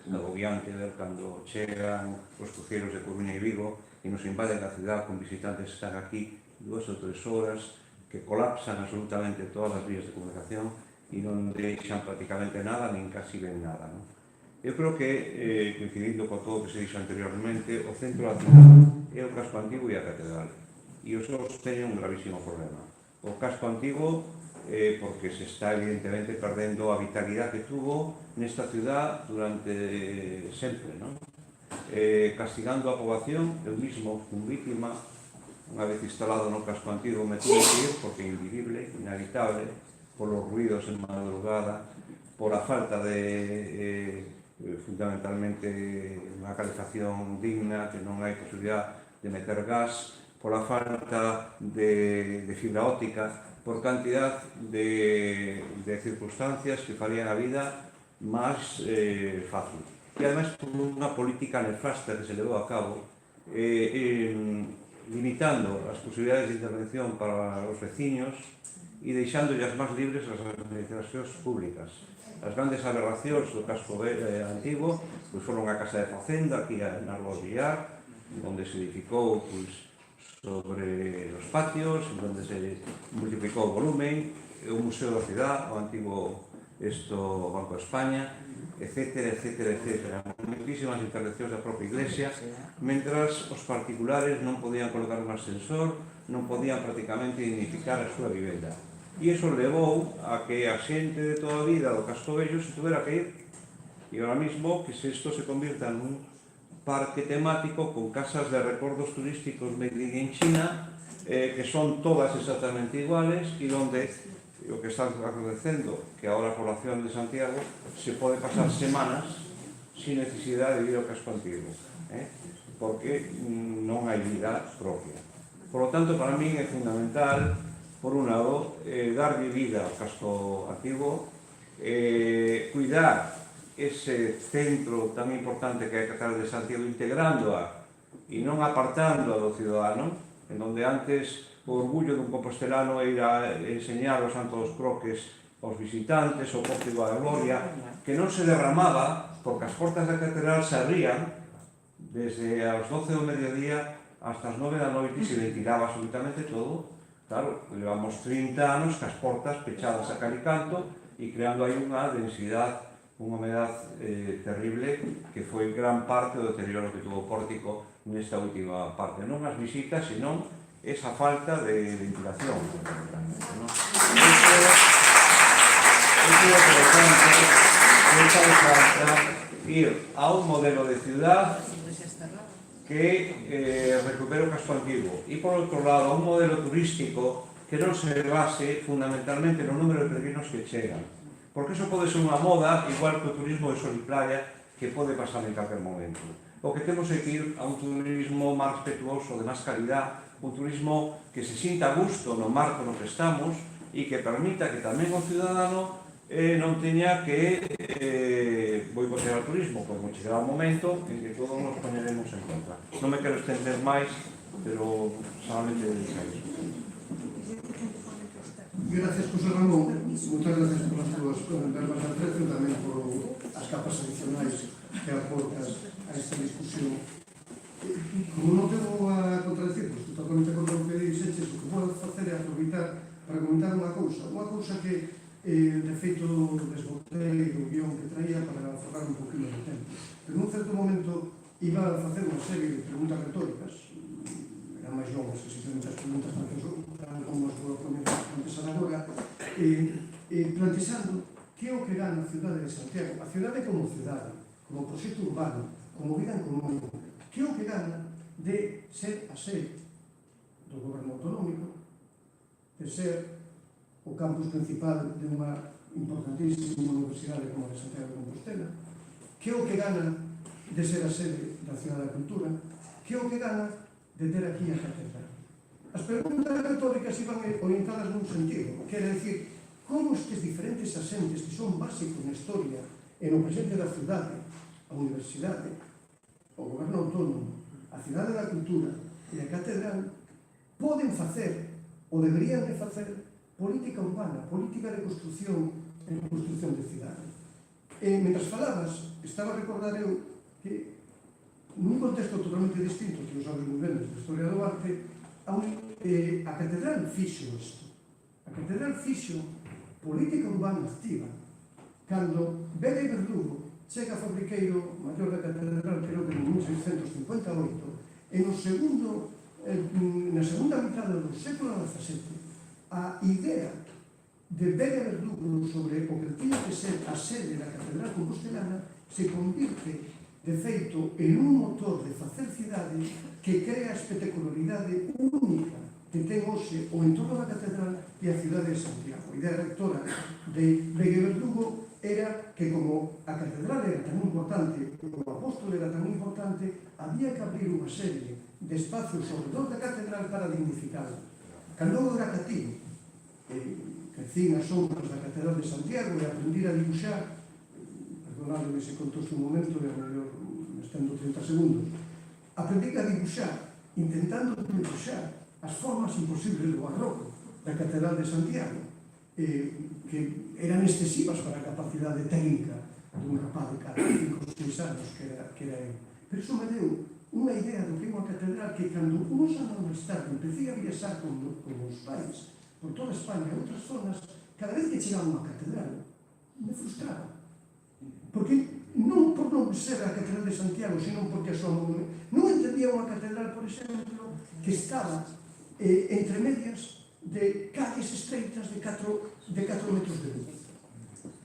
F: agobiante ver cando chegan os cruceiros de Coruña e Vigo e nos invaden a ciudad con visitantes que están aquí 2 ou 3 horas, que colapsan absolutamente todas as vías de comunicación e non deixan prácticamente nada, nin casi ven nada, non? Eu creo que, coincidindo con todo o que se dixo anteriormente, o centro da ciudad é o casco antigo e a catedral. E os dous teñen un gravísimo problema. O casco antigo, porque se está evidentemente perdendo a vitalidade que tuvo nesta ciudad durante sempre, non? Castigando a poboación, eu mismo fui vítima, unha vez instalado no casco antigo me tuve que ir porque é invivible, inhabitable, polos ruidos en madrugada, por a falta de fundamentalmente unha calefacción digna, que non hai posibilidad de meter gas, pola falta de fibra óptica, por cantidad de circunstancias que farían a vida máis fácil. E ademais por unha política nefasta que se levou a cabo, limitando as posibilidades de intervención para os veciños e deixándolle as máis libres as administracións públicas. As grandes aberracións do casco antigo foron a Casa de Facenda, aquí na Rua Villar, onde se edificou sobre os patios, onde se multiplicou o volumen, o Museo da Ciudad, o antigo Banco de España, etcétera, etcétera, etcétera. Muitísimas intervencións da propia Iglesia, mentras os particulares non podían colocar un ascensor, non podían prácticamente dignificar a súa vivenda. E iso levou a que a xente de toda a vida do Casco Vello se tuvera que ir. E ahora mismo que isto se convirta nun parque temático con casas de recordos turísticos made in China, que son todas exactamente iguales, e onde o que está acontecendo, que ahora a población de Santiago se pode pasar semanas sin necesidade de ir ao casco antigo, porque non hai vida propia. Por lo tanto, para mí é fundamental, por un lado, darlle vida ao casco antigo, cuidar ese centro tan importante que é a Catedral de Santiago, integrándoa e non apartándoa do cidadano, en donde antes o orgullo dun compostelano é ir a enseñar os santos croques aos visitantes, o Pórtico da Gloria, que non se derramaba, porque as portas da catedral se abrían desde as 12 do mediodía hasta as 9 da noite e se ventilaba absolutamente todo. Claro, levamos 30 anos cas portas pechadas a cal e canto e creando aí unha densidade, unha humedad terrible, que foi gran parte do deterioro que tuvo o pórtico nesta última parte. Non as visitas, senón esa falta de ventilación. Eso, por lo tanto, que fai falta ir a un modelo de ciudad que recupere o casco antigo e, por outro lado, a un modelo turístico que non se base fundamentalmente no número de peregrinos que chegan, porque iso pode ser unha moda igual que o turismo de sol e playa que pode pasar en calquer momento. O que temos é que ir a un turismo máis respetuoso, de máis calidad, un turismo que se sinta a gusto no marco no que estamos e que permita que tamén o ciudadano non teña que boicotear o turismo, como chegará un momento en que todos nos poñeremos en contra. Non me quero estender máis, pero solamente dedicar iso.
C: Gracias, José Ramón. Muchas gracias por as túas verbas de aprecio, tamén por as capas adicionais que aportas a esta discusión. Como non tengo a contradecir, pues, totalmente contra o que dixeches, o que vou facer é aproveitar para comentar unha cousa que de feito desbotei o guión que traía para afogar un poquinho de tempo. Pero nun certo momento iba a facer unha serie de preguntas retóricas, eran máis longas que simplemente as preguntas como as vou contestar agora, plantexando que é o que gana a cidade de Santiago, a cidade como cidade, como proxecto urbano, como vida en común, que é o que gana de ser a sede do goberno autonómico, de ser o campus principal de unha importantísima universidade como a de Santiago de Compostela, que é o que gana de ser a sede da Cidade da Cultura, que é o que gana de ter aquí a catedral. As preguntas retóricas iban orientadas nun sentido, quere decir, como estes diferentes asentes que son básicos na historia e no presente da cidade, a universidade, o goberno autónomo, a Cidade da Cultura e a catedral poden facer, ou deberían de facer, política urbana, política de construción e construción de cidade. Mentras falabas, estaba a recordar eu que nun contexto totalmente distinto, que os sabes moi ben da historia do arte, a catedral fixo isto. A catedral fixo política urbana activa. Cando Vega e Verdugo chega a fabriqueiro maior da catedral, creo que en 1658, e na segunda mitad do século XVII, a idea de Vega e Verdugo sobre o que tiña que ser a sede da Catedral Compostelana se convirte, de feito, en un motor de facer cidade que crea a espectacularidade única que ten hoxe o entorno da Catedral e a cidade de Santiago. A idea rectora de Vega e Verdugo era que, como a Catedral era tan importante, o apóstolo era tan importante, había que abrir unha serie de espacios ao redor da Catedral para dignificarla. Cando era cativo, crecín as sombras da Catedral de Santiago e aprendí a dibuixar, perdonadme se contoste un momento, e a mellor me estendo 30 segundos, aprendí a dibuixar, intentando dibuixar as formas imposibles do barroco da Catedral de Santiago, que eran excesivas para a capacidade técnica dun rapaz de 5 ou 6 anos que era eu. Pero iso me deu unha idea do que é unha catedral que, cando uns anos máis tarde empecé a viaxar con os pais por toda España e outras zonas, cada vez que chegaba unha catedral me frustraba, porque non por non ser a Catedral de Santiago, senón porque a súa monumento non entendía unha catedral, por exemplo, que estaba entre medias de calles estreitas de 4 metros de luz.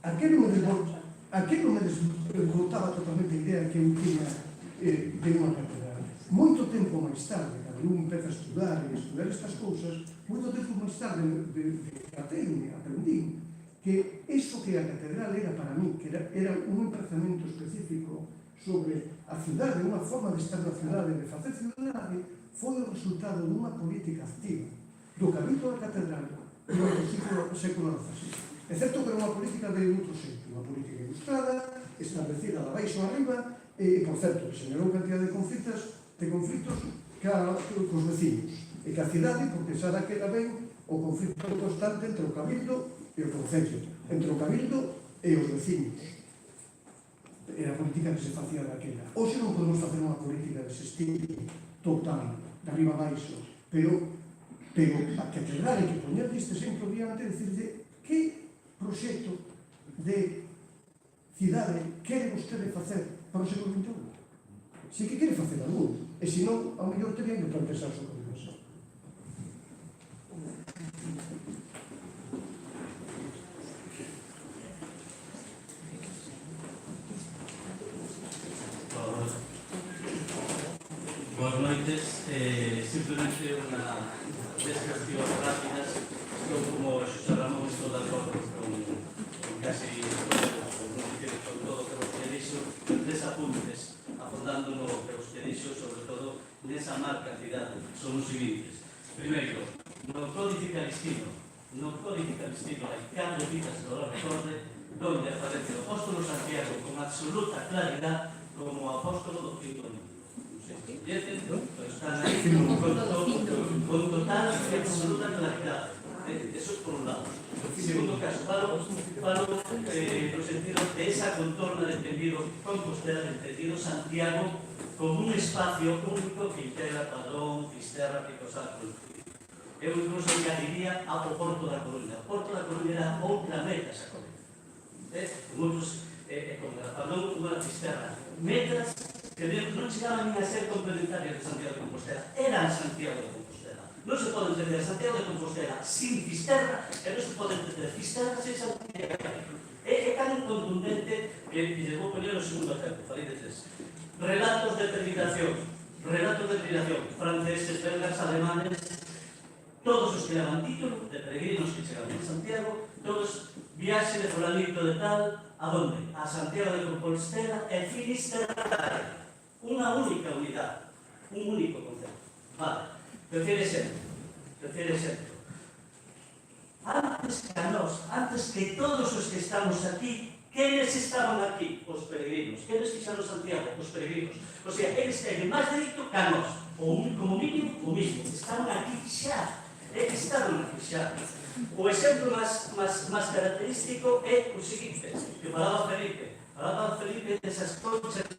C: Aquilo me desbotaba totalmente a idea que eu tiña de unha catedral. Moito tempo máis tarde, cando eu empecé a estudar estas cousas, moito tempo máis tarde aprendí que iso que a catedral era para mí, que era un emprazamento específico sobre a cidade, unha forma de estar na cidade, de facer cidade, foi o resultado dunha política activa do Cabildo da Catedral durante o século XVI. É certo que era unha política de outro xeito, unha política ilustrada, establecida de baixo arriba, e, por certo, que generou cantidad de conflitos cos vecinos, e que a cidade, porque xa daquela ben o conflito constante entre o Cabildo e o Concello, entre o Cabildo e os vecinos. Era a política que se facía daquela. Hoxe non podemos facer unha política dese estilo total, de arriba a baixo, pero a catedral hai que poñer este exemplo diante e dicirle que proxecto de cidade quere vostede facer para o século XXI. Si que quere facer algún, e se non, ao mellor terían que plantear o que pensa.
G: Simplemente una descripción rápida. Yo, como José Ramón, estoy de acuerdo con casi con todo lo que os he dicho. Tres apuntes, afondando lo que os he dicho, sobre todo nesa marca cidade, son os seguintes. Primeiro, no Códice Calistino hai 4 citas que lo recorde, donde aparece o apóstolo Santiago con absoluta claridad como apóstolo do quinto mundo. Están ahí con total y absoluta claridad. Eso es por un lado. En segundo caso, falo no sentido de esa contorna de entendido Compostela, entendido Santiago como un espacio único que integra Padrón, Fisterra, Picosacro. Eu incluso añadiría ao Porto da Coruña. O Porto da Coruña era outra meta esa Coruña. Muchos, como a Padrón, como a Fisterra. Metas que non chegaban ni a ser complementarias de Santiago de Compostela. Eran Santiago de Compostela. Non se pode entender Santiago de Compostela sin Fisterra e non se pode entender Fisterra sin Santiago. É tan contundente que lles vou poñer o segundo ejemplo, falei de tres. Relatos de peregrinación, franceses, belgas, alemanes, todos os que daban título de peregrinos que chegaban a Santiago, todos viaxe de fulanito de tal, a donde? A Santiago de Compostela e Finisterra. Unha única unidade, un único concepto. Vale, terceiro exemplo. Antes que todos os que estamos aquí, quenes estaban aquí? Os peregrinos. Quenes fixaron Santiago? Os peregrinos. O sea, eles teñen máis dereito que a nós. Ou como mínimo, o mismo. Estaban aquí xa. Estaban aquí xa. O exemplo máis característico é o seguinte, que falaba Felipe desas conchas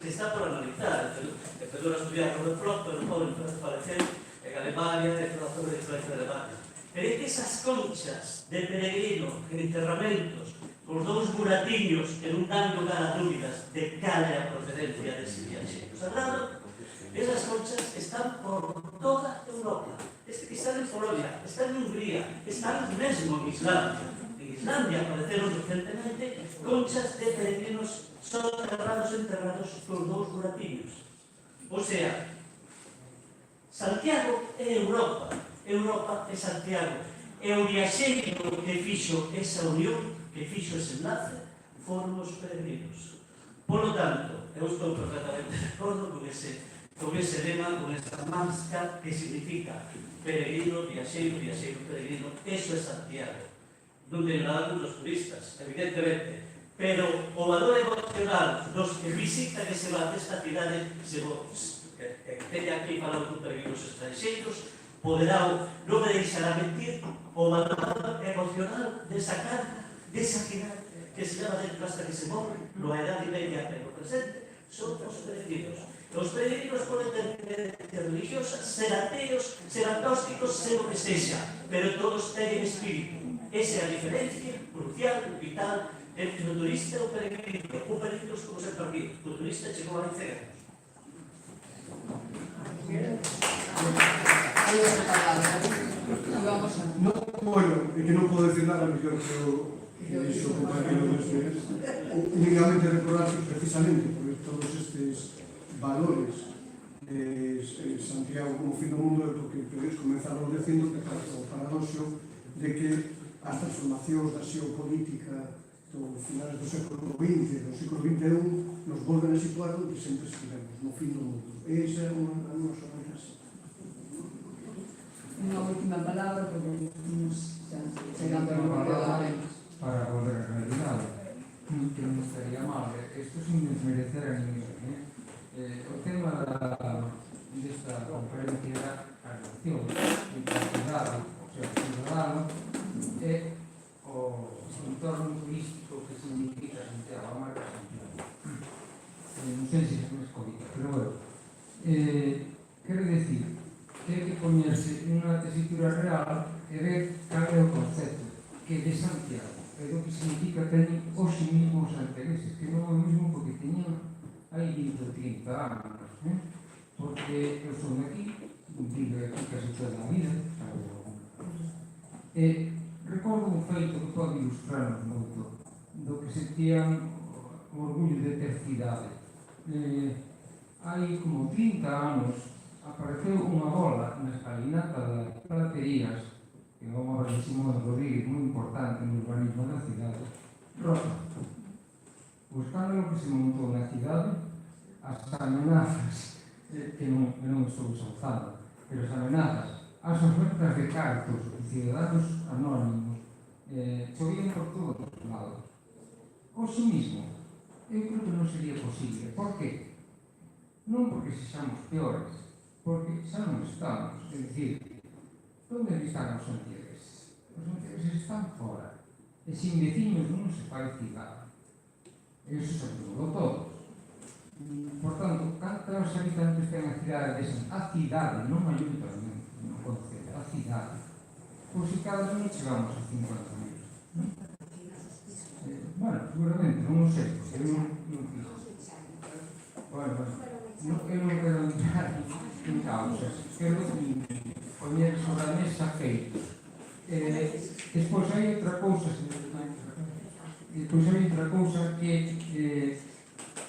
G: que está por analizar. Empezou a estudiar Robert Floch, pero pode parecer en Alemania, en toda a influencia de Alemania. Pero é que esas conchas de peregrino en enterramentos, os dous buratiños que non dan lugar a dúbidas de cal é a procedencia dese viaxeiro sagrado, esas conchas están por toda Europa. Están en Polonia, están en Hungría, están mesmo en Islandia. En Islandia apareceron recentemente conchas de peregrinos soterrados enterrados por dous buratiños. O sea, Santiago é Europa, Europa é Santiago. E o viaxeiro que fixo esa unión, que fixo ese enlace, foron os peregrinos. Por lo tanto, eu estou perfectamente de acordo con ese lema, con esa máscara que significa peregrino, viaxeiro, peregrino. Eso é Santiago. Non ten nada con os turistas, evidentemente. Pero o valor emocional dos que visitan ese bar desta cidade, que teña aquí falado con peregrinos estranxeiros, poderá, non me deixará mentir, o valor emocional desa carta, desa cidade que se llama dentro hasta que se morre, no a edade media pero presente, son os peregrinos. Os peregrinos poden ter creencias religiosas, ser ateos, ser agnósticos, ser o que sexa, pero todos teñen espírito. Esa é a diferencia crucial, vital, entre o turista e o peregrino. O peregrino como sempre aquí, o turista chegou a 20 anos.
A: Hai outra palabra. Vamos a...
C: No, bueno, é que non podo decir nada mellor que o que dixo o compañero dos meses. Únicamente recordar que precisamente por todos estes valores de Santiago como fin do mundo é porque eles comenzaron dicindo que o paradoxo de que as transformacións da xeopolítica do finales do século XX, do século XXI, nos volven a situar onde sempre estivemos, no fin do mundo. E esa é a nosa mensaxe.
A: Unha última palabra, porque estamos chegando ao momento da hora.
H: Para volver a realidade, que non estaría mal. Isto sin desmerecer a ninguén. O tema desta conferencia era a relación entre a cidade, o sea, o cidadano, e o entorno turístico que significa Santiago, a marca Santiago. Non sei se me escoita, pero bueno. Quero dicir que hai que poñerse nunha tesitura real e ver cal é o concepto que de Santiago é o que significa teñen hoxe mismo os santiagueses, que non é o mesmo porque teñen hai 20 ou 30 anos, porque eu son aquí, vivo aquí casi toda a vida, e recordo un feito que pode ilustrarnos moito do que sentían o orgullo de ter cidade. Hai como 30 anos apareceu unha bola na escalinata da Platerías, que é unha obra de Simón Rodríguez moi importante no urbanismo da cidade, rota. O escándalo que se montou na cidade, as amenazas, que non estou exalzando, pero as amenazas, as ofertas de cartos de ciudadanos anónimos, chovían por todos os lados. Hoxe mismo, eu creo que non sería posible. Por qué? Non porque sexamos peores, porque xa non estamos. É dicir, onde están os santiagueses? Os santiagueses están fora. E sin veciños non se fai cidade. Eso se aprobou todos. Por tanto, cantos habitantes ten a cidade de a cidade, non a ayuntamiento, non concello, a cidade. Pois se cada non chegamos a 50.000. Bueno, seguramente, non o sei, porque eu non fijo. Bueno, eu non quero entrar en causas, quero poñer sobre a mesa feitos. Despois hai outra cousa, despois hai outra cousa que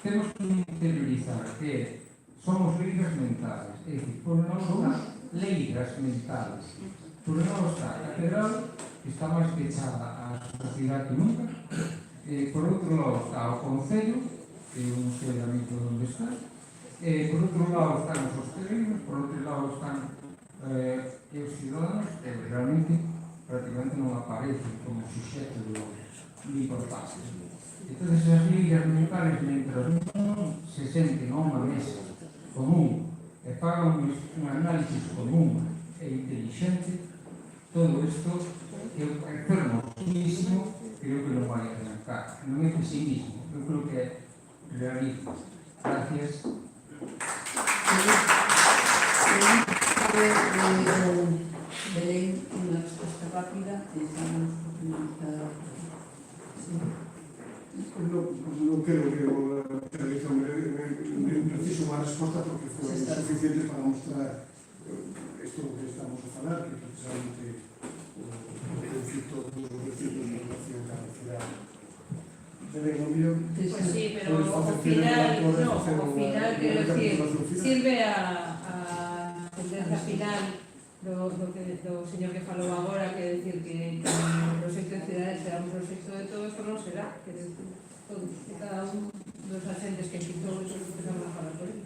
H: temos que interiorizar, que somos leigras mentales, é dicir, por non somos leigras mentales, por non está a catedral, que está máis pechada á sociedade que nunca. Por outro lado está o Concello, que non sei a mí por onde está. Por outro lado están os hosteleiros, por outro lado están os ciudadanos, que realmente prácticamente non aparecen como suxeto do importante. Entón, esas ligas mentales, mentras non se senten a unha mesa común e fagan un análisis común e inteligente, todo isto é fermosísimo, creo que non vai a arrancar. Non é pesimismo, eu creo que é realismo. Gracias.
A: Belén, unha resposta rápida, estamos cada...
C: Non quero que a televisión me preciso unha resposta porque foi suficiente para mostrar isto que estamos a falar, que precisamente o conflito dos vecinos en relación a la cidade. Belén, o mío...
B: Pues sí, pero ao final, quero decir, sirve a tendencia final do señor que falou agora, que decir que o proxecto de cidade será un proxecto de todos, pero non será, que todos, que cada un dos agentes que quitou eso que empezamos a falar por ele.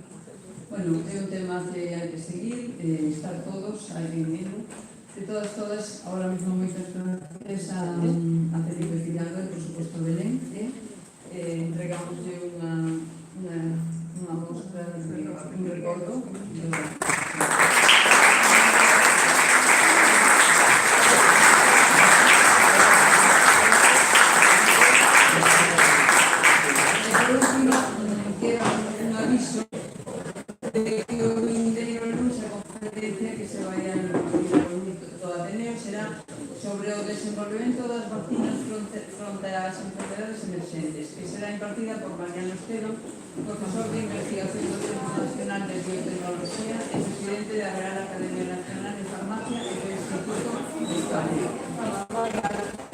A: Bueno, é un tema que hai que seguir, estar todos, hai dinero, de todas, ahora mismo moitas gracias a Felipe Fidalgo e, por suposto, Belén, entregámoslle unha mostra, un recordo sobre o desenvolvemento das vacinas fronte ás enfermedades emerxentes, que será impartida por Mariano Estero, profesor de investigación do Centro Nacional de Biotecnología e presidente da Real Academia Nacional de Farmacia e do Instituto de España.